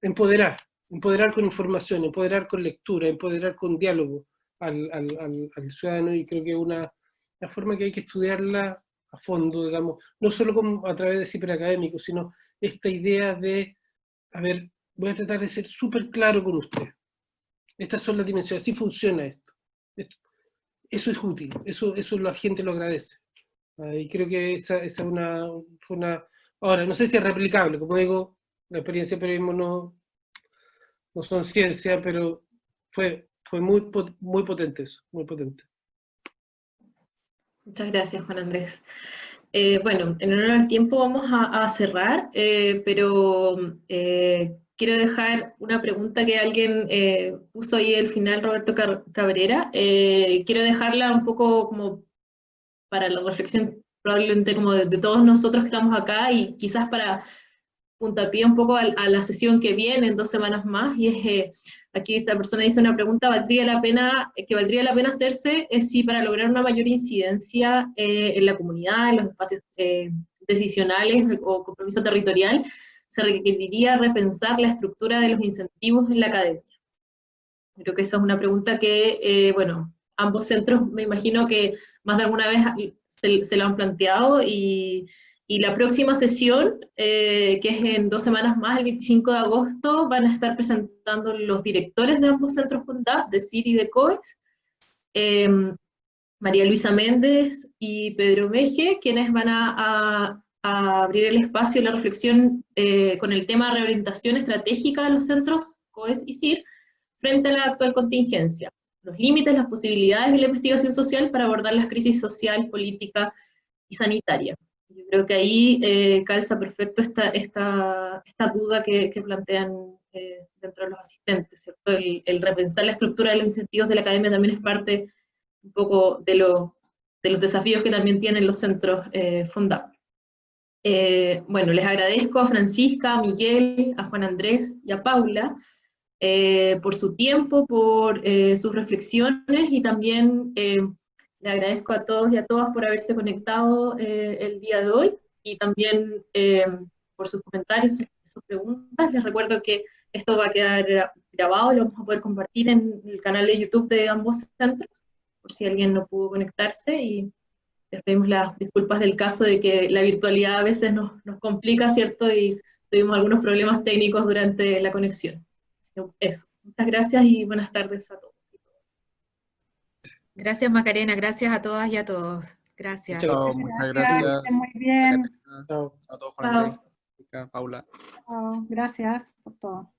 empoderar con información, empoderar con lectura, empoderar con diálogo al ciudadano, y creo que es una forma que hay que estudiarla a fondo, digamos, no solo a través de ciberacadémicos, sino esta idea de, a ver, voy a tratar de ser súper claro con usted. Estas son las dimensiones, así funciona esto. Eso es útil, eso la gente lo agradece. Y creo que esa fue una... Ahora, no sé si es replicable, como digo, la experiencia de periodismo no son ciencia, pero fue muy potente eso, muy potente. Muchas gracias, Juan Andrés. Bueno, en honor al tiempo vamos a cerrar, pero quiero dejar una pregunta que alguien puso ahí al final, Roberto Cabrera. Quiero dejarla un poco como para la reflexión probablemente como de todos nosotros que estamos acá y quizás para puntapié un poco a la sesión que viene en 2 semanas más, y es, aquí esta persona dice una pregunta, que valdría la pena hacerse es si para lograr una mayor incidencia en la comunidad, en los espacios decisionales o compromiso territorial, se requeriría repensar la estructura de los incentivos en la academia. Creo que esa es una pregunta que, bueno, ambos centros me imagino que más de alguna vez se lo han planteado, y la próxima sesión, que es en 2 semanas más, el 25 de agosto, van a estar presentando los directores de ambos centros FUNDAP, de CIR y de COES, María Luisa Méndez y Pedro Meje, quienes van a abrir el espacio y la reflexión con el tema de reorientación estratégica de los centros COES y CIR frente a la actual contingencia, los límites, las posibilidades y la investigación social para abordar las crisis social, política y sanitaria. Yo creo que ahí calza perfecto esta duda que plantean dentro de los asistentes, ¿cierto? El repensar la estructura de los incentivos de la academia también es parte un poco de los desafíos que también tienen los centros FUNDAP. Bueno, les agradezco a Francisca, a Miguel, a Juan Andrés y a Paula por su tiempo, por sus reflexiones, y también le agradezco a todos y a todas por haberse conectado el día de hoy, y también por sus comentarios, sus preguntas. Les recuerdo que esto va a quedar grabado y lo vamos a poder compartir en el canal de YouTube de ambos centros, por si alguien no pudo conectarse, y les pedimos las disculpas del caso de que la virtualidad a veces nos complica, ¿cierto? Y tuvimos algunos problemas técnicos durante la conexión. Eso. Muchas gracias y buenas tardes a todos. Gracias, Macarena, gracias a todas y a todos. Gracias. Muchas gracias. Muy bien. Chao. A todos, Juan Andrés, Paula. Chao, gracias. todos.